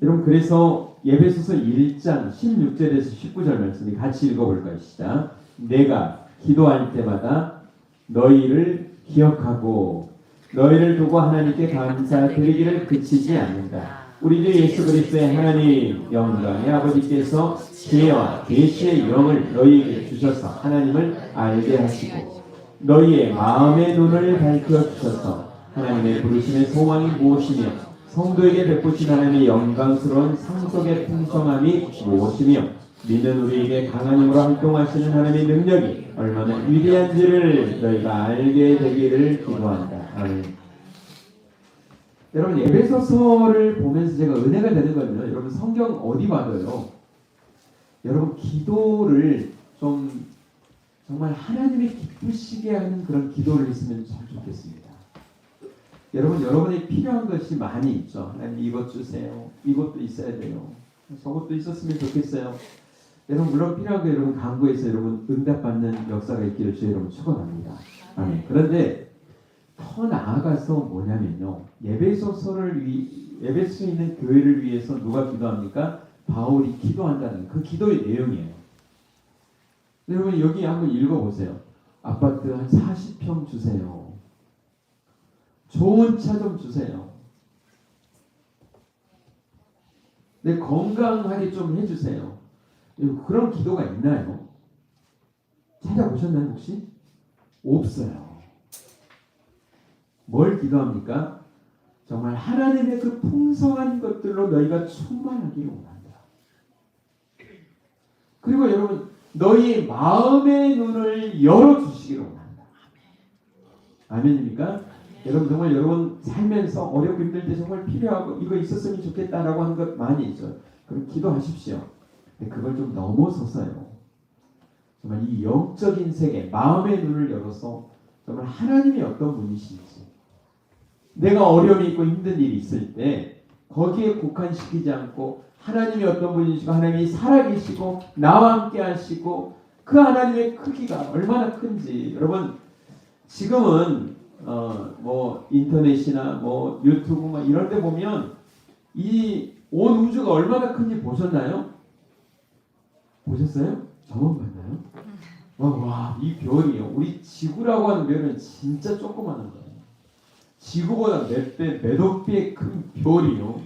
여러분 그래서 에베소서 1장 16절에서 19절 말씀이 같이 읽어볼까요? 시작. 내가 기도할 때마다 너희를 기억하고 너희를 두고 하나님께 감사드리기를 그치지 않는다. 우리 주 예수 그리스도의 하나님 영광의 아버지께서 지혜와 계시의 영을 너희에게 주셔서 하나님을 알게 하시고 너희의 마음의 눈을 밝혀 주셔서 하나님의 부르심의 소망이 무엇이며 성도에게 베푸신 하나님의 영광스러운 상속의 풍성함이 무엇이며 믿는 우리에게 강한 힘으로 활동하시는 하나님의 능력이 얼마나 위대한지를 너희가 알게 되기를 기도한다. 아멘. 여러분 에베소서를 보면서 제가 은혜가 되는 거는요. 여러분 성경 어디 봐도요. 여러분 기도를 좀 정말 하나님이 기쁘시게 하는 그런 기도를 했으면 참 좋겠습니다. 여러분 여러분이 필요한 것이 많이 있죠. 하나님 이것 주세요. 이것도 있어야 돼요. 저것도 있었으면 좋겠어요. 여러분 물론 필요한 거 여러분 간구해서 여러분 응답받는 역사가 있기를 주의 여러분 축원합니다. 아멘. 그런데 더 나아가서 뭐냐면요. 에베소서에 있는 교회를 위해서 누가 기도합니까? 바울이 기도한다는 그 기도의 내용이에요. 여러분 여기 한번 읽어보세요. 아파트 한 40평 주세요. 좋은 차 좀 주세요. 내 건강하게 좀 해주세요. 그런 기도가 있나요? 찾아보셨나요 혹시? 없어요. 뭘 기도합니까? 정말 하나님의 그 풍성한 것들로 너희가 충만하기를 원한다. 그리고 여러분 너희 마음의 눈을 열어주시기를 원한다. 아멘입니까? 여러분 정말 여러분 살면서 어렵고 힘들 때 정말 필요하고 이거 있었으면 좋겠다라고 하는 것 많이 있죠. 그럼 기도하십시오. 근데 그걸 좀 넘어서서요. 정말 이 영적인 세계, 마음의 눈을 열어서 정말 하나님이 어떤 분이신지 내가 어려움이 있고 힘든 일이 있을 때 거기에 국한시키지 않고 하나님이 어떤 분이시고 하나님이 살아계시고 나와 함께 하시고 그 하나님의 크기가 얼마나 큰지 여러분 지금은 뭐 인터넷이나 뭐 유튜브 뭐 이런 데 보면 이 온 우주가 얼마나 큰지 보셨나요? 보셨어요? 저만 봤나요? 와, 이 별이요. 우리 지구라고 하는 별은 진짜 조그마한 거예요. 지구보다 몇 배, 몇억 배의 큰 별이요.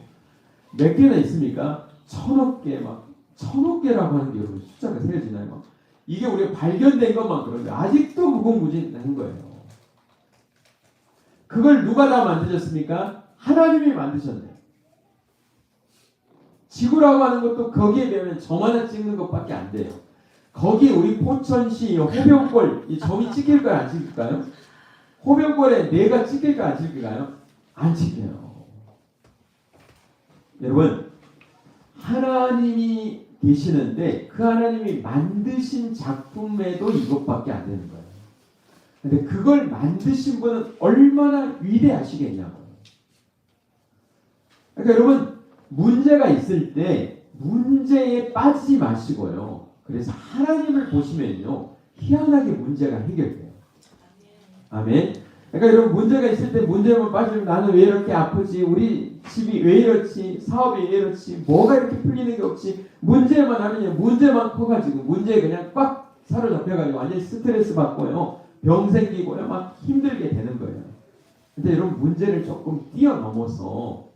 몇 개나 있습니까? 1000억 개, 막 1000억 개라고 하는 게 여러분 숫자가 세려지나요? 막. 이게 우리가 발견된 것만 그런데 아직도 무궁무진한 거예요. 그걸 누가 다 만드셨습니까? 하나님이 만드셨네. 지구라고 하는 것도 거기에 비하면 점 하나 찍는 것밖에 안 돼요. 거기에 우리 포천시 호병골 이 점이 찍힐까요? 안 찍힐까요? 호병골에 뇌가 찍힐까요? 안 찍힐까요? 안 찍혀요. 여러분 하나님이 계시는데 그 하나님이 만드신 작품에도 이것밖에 안 되는 거예요. 근데 그걸 만드신 분은 얼마나 위대하시겠냐고요. 그러니까 여러분 문제가 있을 때 문제에 빠지지 마시고요. 그래서 하나님을 보시면요. 희한하게 문제가 해결돼요. 아멘. 그러니까 여러분 문제가 있을 때 문제만 빠지면 나는 왜 이렇게 아프지? 우리 집이 왜 이렇지? 사업이 왜 이렇지? 뭐가 이렇게 풀리는 게 없지? 문제만 하면요. 문제만 커가지고 문제에 그냥 꽉 사로잡혀가지고 완전히 스트레스 받고요. 병 생기고요. 막 힘들게 되는 거예요. 근데 여러분 문제를 조금 뛰어넘어서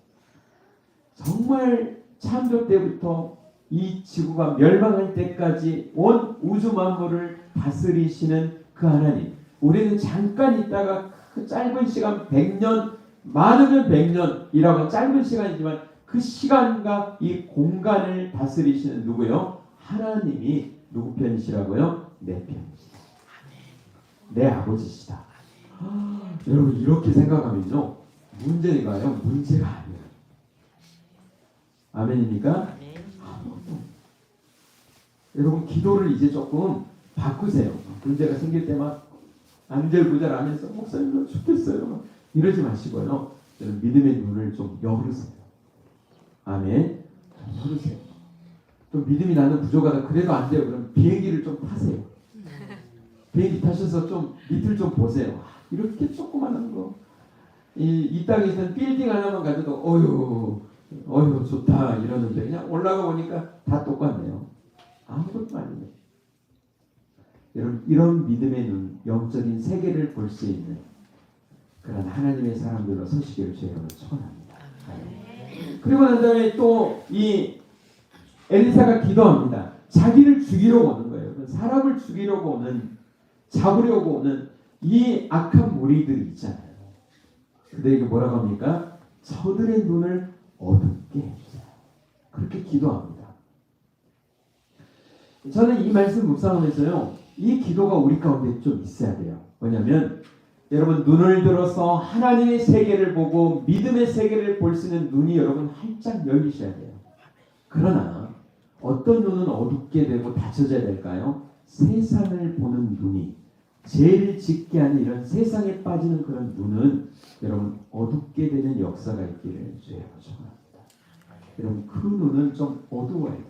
정말 창조 때부터 이 지구가 멸망할 때까지 온 우주 만물을 다스리시는 그 하나님. 우리는 잠깐 있다가 그 짧은 시간 100년, 많으면 100년이라고 짧은 시간이지만 그 시간과 이 공간을 다스리시는 누구요? 하나님이 누구 편이시라고요? 내 편이시다. 내 아버지시다. 여러분 이렇게 생각하면요. 문제가요. 문제가 아니에요. 아멘입니까? 여러분 기도를 이제 조금 바꾸세요. 문제가 생길 때만 안절부절하면서 목사님 죽겠어요. 막 이러지 마시고요. 여러분 믿음의 눈을 좀 열으세요. 아멘. 좀 열으세요. 좀 믿음이 나는 부족하다. 그래도 안 돼요. 그럼 비행기를 좀 타세요. 비행기 타셔서 좀 밑을 좀 보세요. 이렇게 조그마한 거. 이 땅에서는 빌딩 하나만 가져도 어휴 좋다 이러는데 그냥 올라가 보니까 다 똑같네요. 아무것도 아니에요. 여러분 이런 믿음의 눈, 영적인 세계를 볼 수 있는 그런 하나님의 사람들로 서시기를 주의 여러분 축원합니다. 그리고 난 다음에 또 이 엘리사가 기도합니다. 자기를 죽이려고 오는 거예요. 사람을 죽이려고 오는, 잡으려고 오는 이 악한 무리들이 있잖아요. 그들에게 뭐라고 합니까? 저들의 눈을 어둡게 해주세요. 그렇게 기도합니다. 저는 이 말씀 묵상하면서요, 이 기도가 우리 가운데 좀 있어야 돼요. 뭐냐면 여러분, 눈을 들어서 하나님의 세계를 보고 믿음의 세계를 볼 수 있는 눈이 여러분 활짝 열리셔야 돼요. 그러나 어떤 눈은 어둡게 되고 닫혀져야 될까요? 세상을 보는 눈이, 죄를 짓게 하는 이런 세상에 빠지는 그런 눈은 여러분 어둡게 되는 역사가 있기를 주의 축원합니다. 여러분, 그 눈은 좀 어두워야 돼요.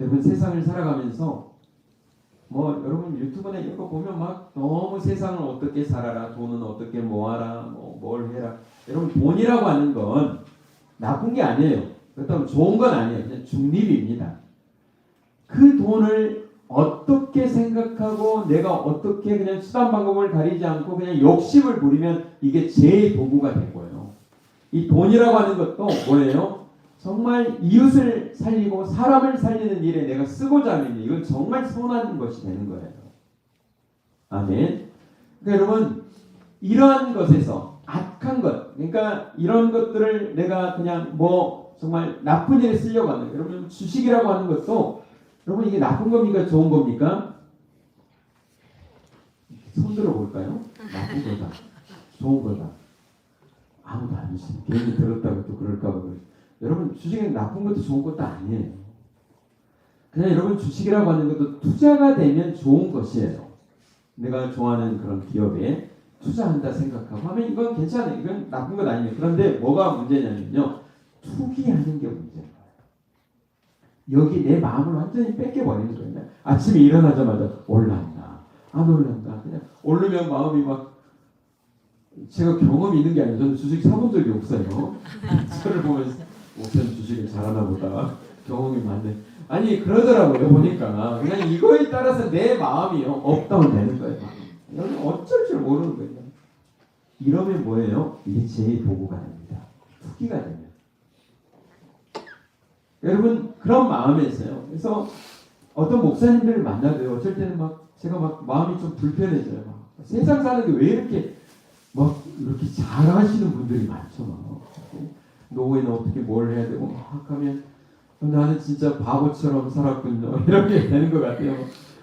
여러분, 세상을 살아가면서 여러분 유튜브나 이런 거 보면 막 너무 세상을 어떻게 살아라, 돈은 어떻게 모아라, 뭘 해라. 여러분, 돈이라고 하는 건 나쁜 게 아니에요. 그렇다면 좋은 건 아니에요. 그냥 중립입니다. 그 돈을 어떻게 생각하고 내가 어떻게 그냥 수단 방법을 가리지 않고 그냥 욕심을 부리면 이게 제 도구가 되고요. 이 돈이라고 하는 것도 뭐예요? 정말 이웃을 살리고 사람을 살리는 일에 내가 쓰고자 하면 이건 정말 선한 것이 되는 거예요. 아멘. 그러니까 여러분, 이러한 것에서 악한 것, 그러니까 이런 것들을 내가 그냥 정말 나쁜 일에 쓰려고 하는, 여러분 주식이라고 하는 것도 여러분 이게 나쁜 겁니까? 좋은 겁니까? 손 들어볼까요? 나쁜 거다. 좋은 거다. 아무도 안 주시네. 괜히 들었다고 또 그럴까 봐. 여러분, 주식은 나쁜 것도 좋은 것도 아니에요. 그냥 여러분, 주식이라고 하는 것도 투자가 되면 좋은 것이에요. 내가 좋아하는 그런 기업에 투자한다 생각하고 하면 이건 괜찮아요. 이건 나쁜 것 아니에요. 그런데 뭐가 문제냐면요, 투기하는 게 문제예요. 여기 내 마음을 완전히 뺏겨버리는 거예요. 아침에 일어나자마자 올랐나 안 올랐나, 그냥 오르면 마음이 막, 제가 경험이 있는 게 아니에요. 저는 주식 사본 적이 없어요. 저를 보면서 목사님 주식을 잘하나 보다, 경험이 많네. 아니 그러더라고요. 보니까 그냥 이거에 따라서 내 마음이요 업다운 되는 거예요. 여러분, 어쩔 줄 모르는 거예요. 이러면 뭐예요? 이게 제 도구가 됩니다. 투기가 되면. 여러분, 그런 마음에서요. 그래서 어떤 목사님들을 만나도요, 어쩔 때는 제가 마음이 좀 불편해져요. 세상 사는 게 왜 이렇게 이렇게 잘하시는 분들이 많죠. 노후에는 어떻게 뭘 해야 되고 하면 나는 진짜 바보처럼 살았군요. 이렇게 되는 것 같아요.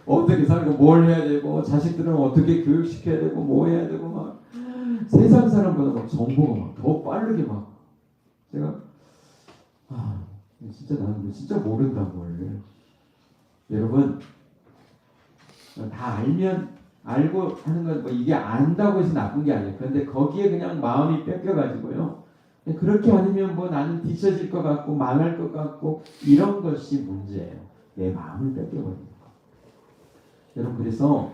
어떻게 살고 뭘 해야 되고, 자식들은 어떻게 교육시켜야 되고, 뭐 해야 되고, 세상 사람보다 정보가 더 빠르게 제가 진짜 나는 진짜 모른다 뭘. 여러분, 다 알고 하는 건 이게 안다고 해서 나쁜 게 아니에요. 그런데 거기에 그냥 마음이 뺏겨가지고요, 그렇게 아니면 나는 뒤처질 것 같고 망할 것 같고 이런 것이 문제예요. 내 마음을 뺏겨버리는 거. 여러분, 그래서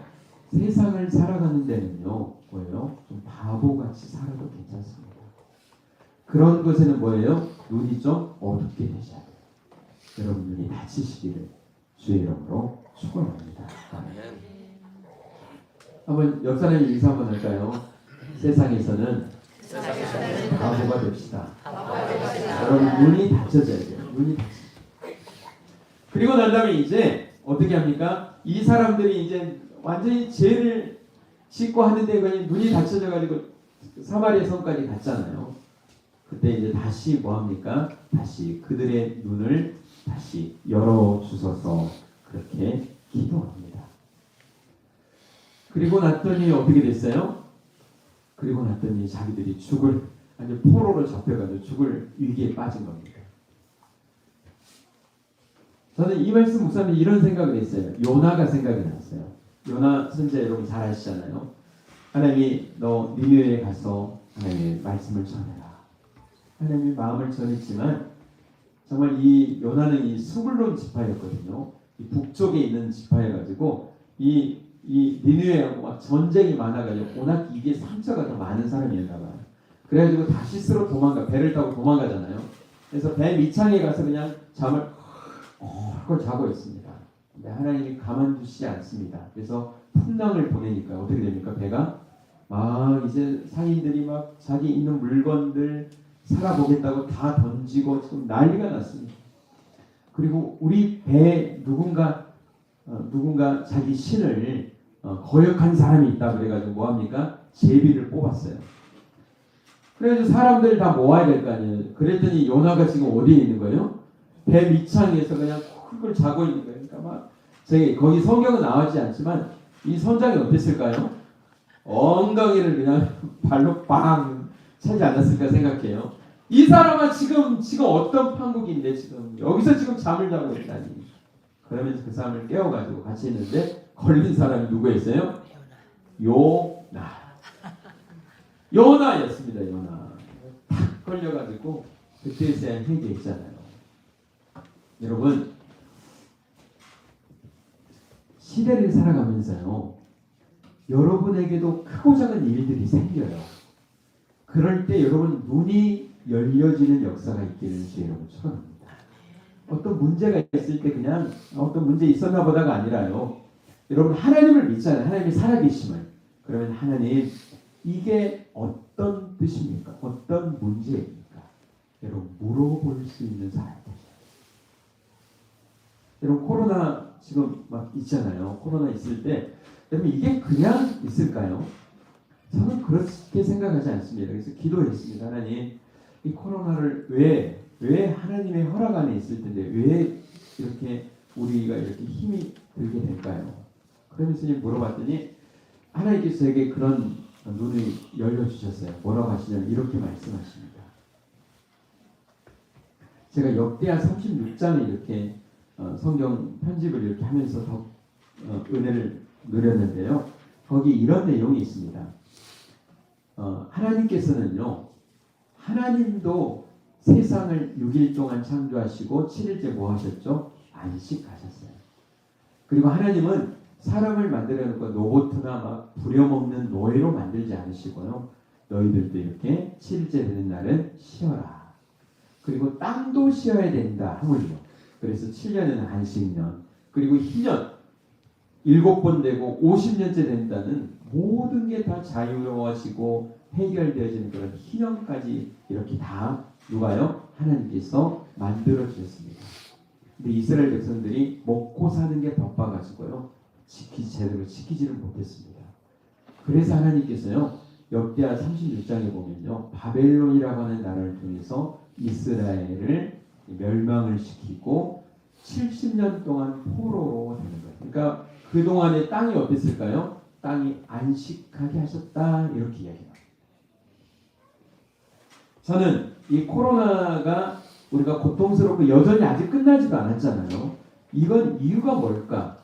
세상을 살아가는 데는요, 뭐예요? 좀 바보같이 살아도 괜찮습니다. 그런 것에는 뭐예요? 눈이 좀 어둡게 되셔야 돼요. 여러분, 눈이 닫히시기를 주의 이름으로 축원합니다. 한번 옆사람이 인사 한번 할까요? 세상에서는 바보가 됩시다. 여러분, 눈이 닫혀져야 돼요. 눈이 닫혀져요. 그리고 난 다음에 이제 어떻게 합니까? 이 사람들이 이제 완전히 죄를 짓고 하는데 그냥 눈이 닫혀져가지고 사마리아 성까지 갔잖아요. 그때 이제 다시 뭐 합니까? 다시 그들의 눈을 다시 열어주셔서 그렇게 기도합니다. 그리고 났더니 어떻게 됐어요? 그리고 났더니 자기들이 아니 포로로 잡혀가지고 죽을 위기에 빠진 겁니다. 저는 이 말씀 묵상하면 이런 생각을 했어요. 요나가 생각이 났어요. 요나 선지자 여러분 잘 아시잖아요. 하나님이 너 니느웨에 가서 하나님의 말씀을 전해라. 하나님의 마음을 전했지만 정말 이 요나는 이 수불론 지파였거든요. 이 북쪽에 있는 지파여가지고 이 니느웨하고 막 전쟁이 많아가지고 워낙 이게 상처가 더 많은 사람이었나봐요. 그래가지고 다시스로 배를 타고 도망가잖아요. 그래서 배 밑창에 가서 그냥 잠을 헐걸 자고 있습니다. 근데 하나님이 가만두시지 않습니다. 그래서 풍랑을 보내니까 어떻게 됩니까? 배가 막 이제 상인들이 막 자기 있는 물건들 살아보겠다고 다 던지고 지금 난리가 났습니다. 그리고 우리 배에 누군가 자기 신을 거역한 사람이 있다 그래가지고 뭐합니까? 제비를 뽑았어요. 그래서 사람들 다 모아야 될 거 아니에요. 그랬더니 요나가 지금 어디에 있는 거예요? 배 밑창에서 그냥 쿨쿨 자고 있는 거예요. 그러니까 막 거기 성경은 나오지 않지만 이 선장이 어땠을까요? 엉덩이를 그냥 발로 빵 차지 않았을까 생각해요. 이 사람은 지금 어떤 판국인데 지금 여기서 지금 잠을 자고 있다니. 그러면서 그 사람을 깨워가지고 같이 있는데 걸린 사람이 누구였어요? 요나였습니다. 요나. 탁 걸려가지고 그때서야 회개했잖아요. 여러분 시대를 살아가면서요. 여러분에게도 크고 작은 일들이 생겨요. 그럴 때 여러분 눈이 열려지는 역사가 있기를 주 여러분 축원합니다. 어떤 문제가 있을 때 그냥 어떤 문제 있었나 보다가 아니라요. 여러분 하나님을 믿잖아요. 하나님이 살아계심을. 그러면 하나님 이게 어떤 뜻입니까? 어떤 문제입니까? 여러분 물어볼 수 있는 사람이 되셔야 돼요. 여러분 코로나 지금 막 있잖아요. 코로나 있을 때 여러분 이게 그냥 있을까요? 저는 그렇게 생각하지 않습니다. 그래서 기도했습니다. 하나님 이 코로나를 왜 하나님의 허락 안에 있을 텐데 왜 이렇게 우리가 이렇게 힘이 들게 될까요? 그러면서 물어봤더니 하나님께서 저에게 그런 눈을 열려주셨어요. 뭐라고 하시냐면 이렇게 말씀하십니다. 제가 역대하 36장을 이렇게 성경 편집을 이렇게 하면서 더 은혜를 누렸는데요. 거기 이런 내용이 있습니다. 하나님께서는요. 하나님도 세상을 6일 동안 창조하시고 7일째 뭐 하셨죠? 안식하셨어요. 그리고 하나님은 사람을 만들어 놓고 로봇이나 막 부려먹는 노예로 만들지 않으시고요. 너희들도 이렇게 7일째 되는 날은 쉬어라. 그리고 땅도 쉬어야 된다 하물며. 그래서 7년은 안식년. 그리고 희년 7번 되고 50년째 된다는 모든 게 다 자유로워지고 해결되어지는 그런 희년까지 이렇게 다 누가요? 하나님께서 만들어 주셨습니다. 근데 이스라엘 백성들이 먹고 사는 게 바빠가지고요. 제대로 지키지를 못했습니다. 그래서 하나님께서요. 역대하 36장에 보면요. 바벨론이라고 하는 나라를 통해서 이스라엘을 멸망을 시키고 70년 동안 포로로 되는 거예요. 그러니까 그동안의 땅이 어땠을까요? 땅이 안식하게 하셨다 이렇게 이야기합니다. 저는 이 코로나가 우리가 고통스럽고 여전히 아직 끝나지도 않았잖아요. 이건 이유가 뭘까?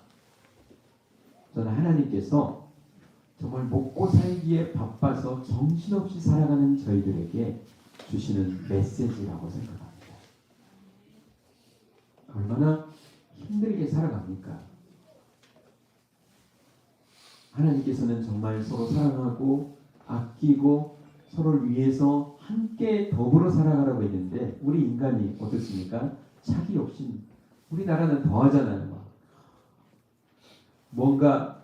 저는 하나님께서 정말 먹고 살기에 바빠서 정신없이 살아가는 저희들에게 주시는 메시지라고 생각합니다. 얼마나 힘들게 살아갑니까? 하나님께서는 정말 서로 사랑하고 아끼고 서로를 위해서 함께 더불어 살아가라고 했는데 우리 인간이 어떻습니까? 자기 욕심. 우리나라는 더 하잖아요. 뭔가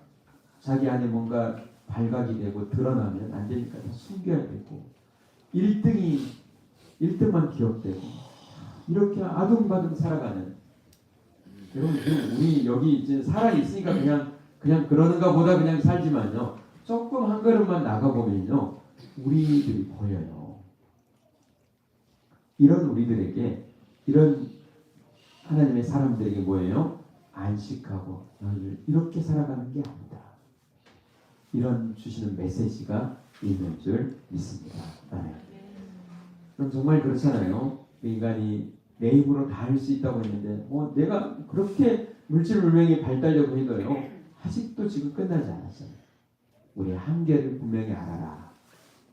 자기 안에 뭔가 발각이 되고 드러나면 안 되니까 다 숨겨야 되고 1등만 기억되고 이렇게 아둥바둥 살아가는 여러분 우리 여기 이제 살아 있으니까 그냥 그러는가 보다 그냥 살지만요. 조금 한 걸음만 나가보면요. 우리들이 보여요. 이런 우리들에게 이런 하나님의 사람들에게 뭐예요? 안식하고 너희들 이렇게 살아가는 게 아니다. 이런 주시는 메시지가 있는 줄 믿습니다. 네. 그럼 정말 그렇잖아요. 인간이 내 힘으로 다 할 수 있다고 했는데 내가 그렇게 물질 문명이 발달되고 있어요. 아직도 지금 끝나지 않았어요. 우리의 한계를 분명히 알아라.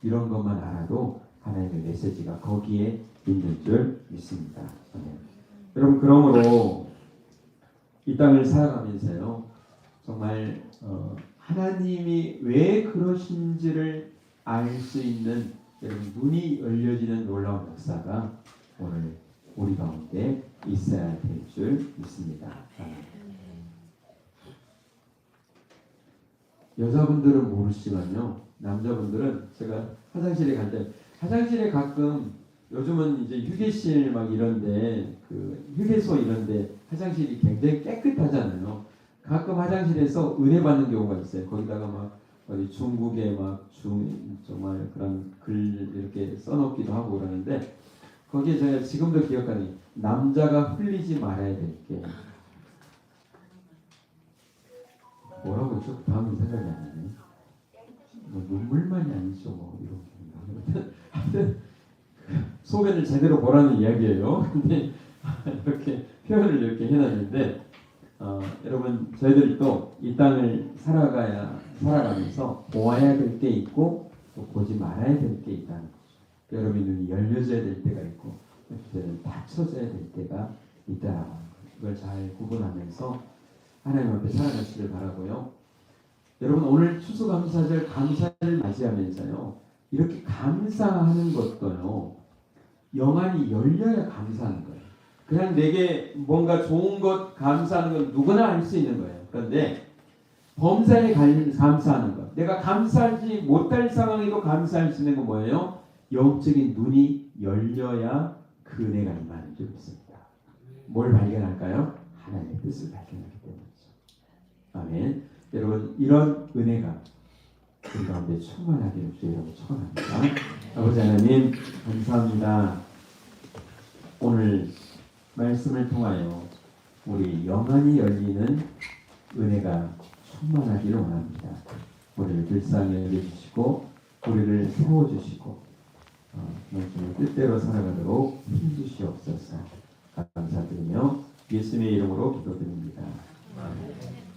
이런 것만 알아도 하나님의 메시지가 거기에 있는 줄 믿습니다. 네. 여러분 그러므로 이 땅을 살아가면서요. 정말 하나님이 왜 그러신지를 알 수 있는 여러분 눈이 열려지는 놀라운 역사가 오늘 우리 가운데 있어야 될 줄 믿습니다. 여자분들은 모르시지만요. 남자분들은 제가 화장실에 갈 때 화장실에 가끔 요즘은 이제 휴게실 막 이런데 그 휴게소 이런데 화장실이 굉장히 깨끗하잖아요. 가끔 화장실에서 은혜 받는 경우가 있어요. 거기다가 막 어디 중국에 막 정말 그런 글 이렇게 써놓기도 하고 그러는데 거기에 제가 지금도 기억하니 남자가 흘리지 말아야 될 게 뭐라고 했죠? 다음은 생각이 안 나네. 뭐 눈물만이 아니죠. 뭐 이런 하여튼 소변을 제대로 보라는 이야기예요. 근데 이렇게 표현을 이렇게 해놨는데 여러분 저희들이 또 이 땅을 살아가면서 보아야 될 게 있고 또 보지 말아야 될 게 있다는 거죠. 여러분의 눈이 열려져야 될 때가 있고 때는 닫혀져야 될 때가 있다라고 하는 거예요. 그걸 잘 구분하면서 하나님 앞에 살아가시길 바라고요. 여러분 오늘 추수감사절 감사를 맞이하면서요. 이렇게 감사하는 것도요. 영안이 열려야 감사하는 거예요. 그냥 내게 뭔가 좋은 것 감사하는 건 누구나 할 수 있는 거예요. 그런데 범사에 감사하는 것. 내가 감사하지 못할 상황에도 감사할 수 있는 건 뭐예요? 영적인 눈이 열려야 그 은혜가 임하는 줄 믿습니다. 뭘 발견할까요? 하나님의 뜻을 발견하기 때문이죠. 아멘. 여러분 이런 은혜가 우리 가운데 충만하기를 주의라고 축원합니다. 아버지 하나님 감사합니다. 오늘 말씀을 통하여 우리 영안이 열리는 은혜가 충만하기를 원합니다. 우리를 불쌍히 여겨주시고 우리를 세워주시고 정말 뜻대로 살아가도록 힘주시옵소서. 감사드리며 예수님의 이름으로 기도드립니다. 아멘.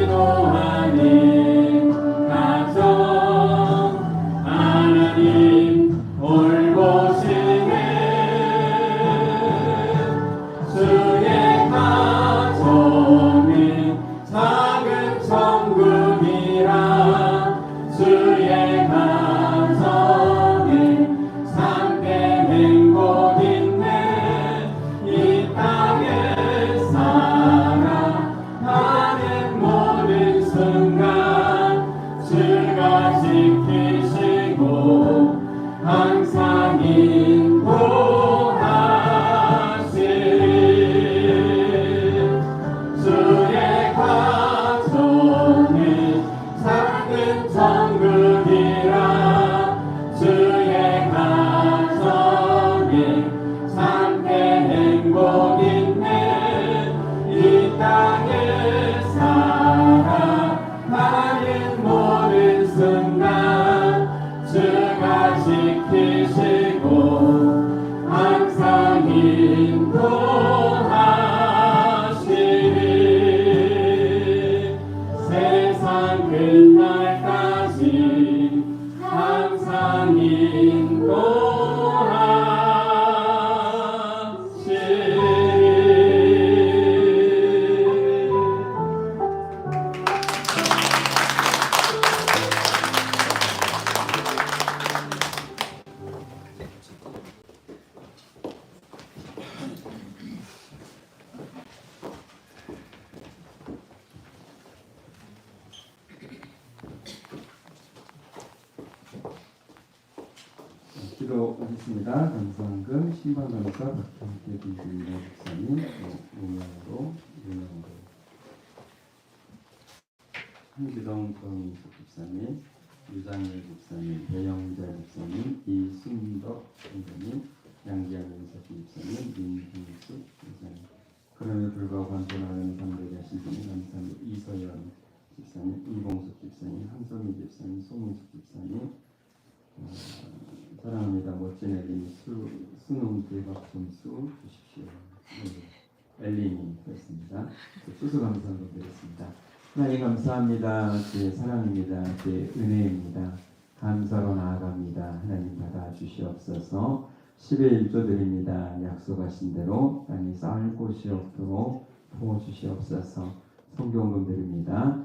기도하니 가져 기도하겠습니다. 감사원금 신방감사 박형태 김준일 목사님 운명으로 한기동 정인숙 집사님, 유장일 집사님, 배영자 집사님, 이순덕 선생님, 양기현 윤석기 집사님, 민hin숙 집사님. 그럼에도 불구하고 간절하는 감독이 하신 분이 감사합니다. 이서연 집사님, 이봉숙 집사님, 한성민 집사님, 송민숙 집사님, 사랑합니다. 멋진 엘리니 수능 대박 점수 주십시오. 엘리니 그렇습니다. 추수감사로 드렸습니다. 하나님 감사합니다. 제 사랑입니다. 제 은혜입니다. 감사로 나아갑니다. 하나님 받아 주시옵소서. 10의 1조 드립니다. 약속하신 대로 땅이 쌓을 곳이 없도록 부어주시옵소서. 성경금 드립니다.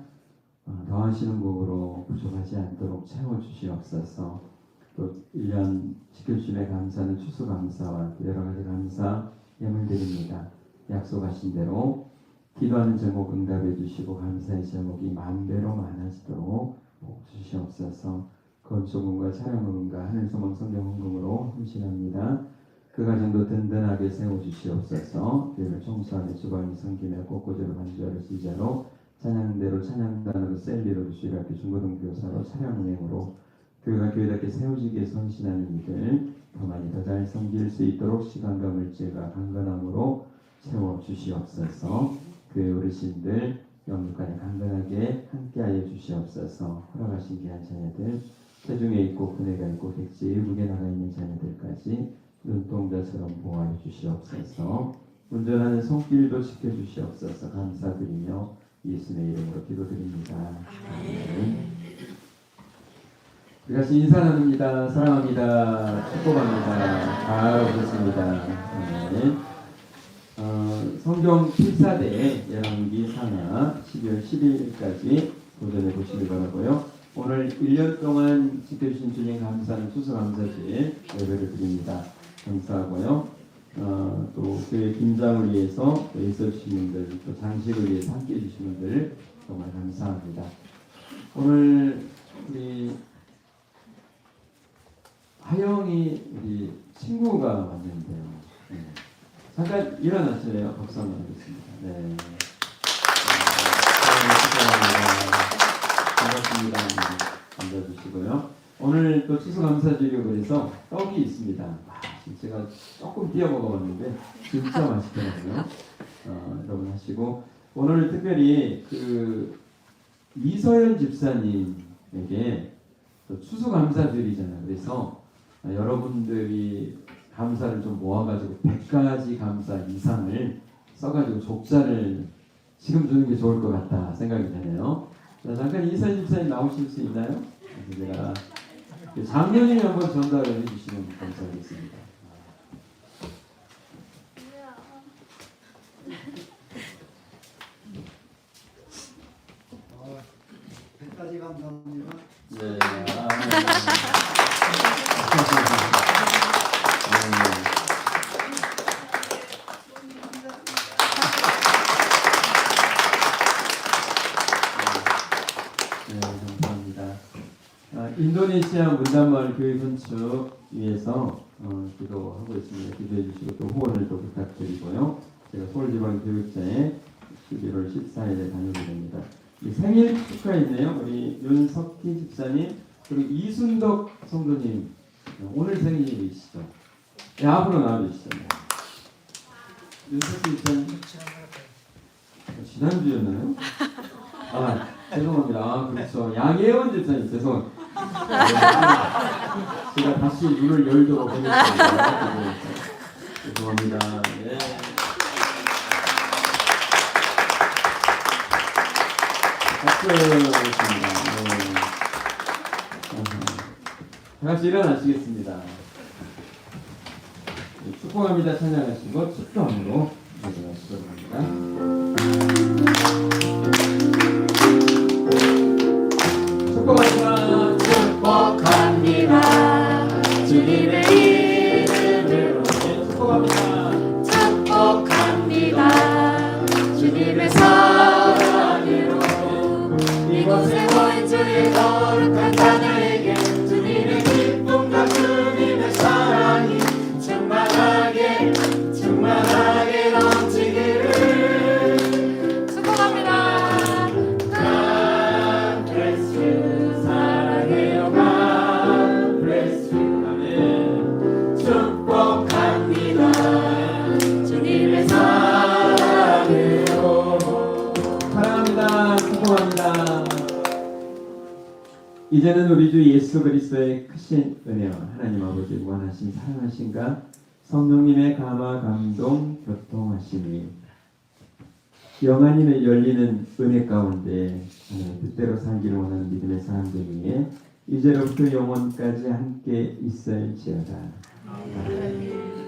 더하시는 복으로 부족하지 않도록 채워주시옵소서. 또 1년 지켜주심에 감사하는 추수감사와 여러 가지 감사 예물 드립니다. 약속하신 대로 기도하는 제목 응답해 주시고 감사의 제목이 만배로 많아지도록 복 주시옵소서. 건축금과 차량금과 하늘소망 성경헌금으로 헌신합니다. 그 가정도 든든하게 세워주시옵소서. 교회를 청소하며 주방이 섬기며 꽃꽂이로 반주하러 시자로 찬양대로 찬양단으로 셀리로 주일학교 중고등교사로 차량은행으로 교회가 교회답게 세워지기에 헌신하는 이들 더 많이 더 잘 섬길 수 있도록 시간과 물질과 강건함으로 채워주시옵소서. 교회 어르신들 영육간에 강건하게 함께하여 주시옵소서. 허락하신 귀한 자녀들 세중에 있고 군에가 있고 객지 일국에 나가 있는 자녀들까지 눈동자처럼 보호하여 주시옵소서. 운전하는 손길도 지켜주시옵소서. 감사드리며 예수님의 이름으로 기도드립니다. 아멘. 우리 같이 인사 나눕니다. 사랑합니다. 축복합니다. 잘 오셨습니다. 아멘. 성경 필사대 열왕기 산하 12월 12일까지 도전해 보시길 바라고요. 오늘 1년 동안 지켜주신 주님 감사하는 추수감사절 예배를 드립니다. 감사하고요. 또 교회 김장을 위해서 애써주신 분들, 또 장식을 위해서 함께해 주신 분들 정말 감사합니다. 오늘 우리 하영이 우리 친구가 왔는데요. 네. 잠깐 일어나실래요? 박수 한번 하겠습니다. 네. 반갑습니다. 앉아주시고요. 오늘 또 추수감사주려고 해서 떡이 있습니다. 제가 조금 띄워 먹어봤는데 진짜 맛있더라고요. 여러분 하시고 오늘 특별히 그 이서연 집사님에게 또 추수감사드리잖아요. 그래서 여러분들이 감사를 좀 모아가지고 100가지 감사 이상을 써가지고 족자를 지금 주는 게 좋을 것 같다 생각이 되네요. 자, 잠깐 이서연 집사님 나오실 수 있나요? 그래서 제가 장면이 한번 전달을 해주시면 감사하겠습니다. 까지 감사합니다. 네. 감사합니다. 인도네시아 문단마을 교회 건축 위해서 기도하고 있습니다. 기도해 주시고 또 후원을 또 부탁드리고요. 제가 서울지방교육자에 11월 14일에 다녀오게 됩니다. 생일 축하했네요. 우리 윤석희 집사님 그리고 이순덕 성도님 오늘 생일이시죠? 네, 앞으로 나와주시죠. 윤석희 집사님 지난주였나요? 아 죄송합니다. 아, 그렇죠. 양혜원 집사님 죄송합니다. 제가 다시 눈을 열도록 하겠습니다. 죄송합니다. 네. 박수였습니다. 다 같이 일어나시겠습니다. 축복합니다. 찬양하시고 축도함으로 일어나시도록 합니다. 축복합니다. 축복합니다. 주님의 이름으로 축복합니다. 축복합니다. 주님의 사랑으로 이곳에 모인 주의 거룩한 자녀에게 주님의 기쁨과 주님의 사랑 감사합니다. 이제는 우리 주 예수 그리스도의 크신 은혜와 하나님 아버지 무한하신 사랑하심과 성령님의 감화 감동 교통하심이 영안이 열리는 은혜 가운데 하나님 뜻대로 살기를 원하는 믿음의 사람들 위해 이제로부터 영원까지 함께 있을지어다. 아멘.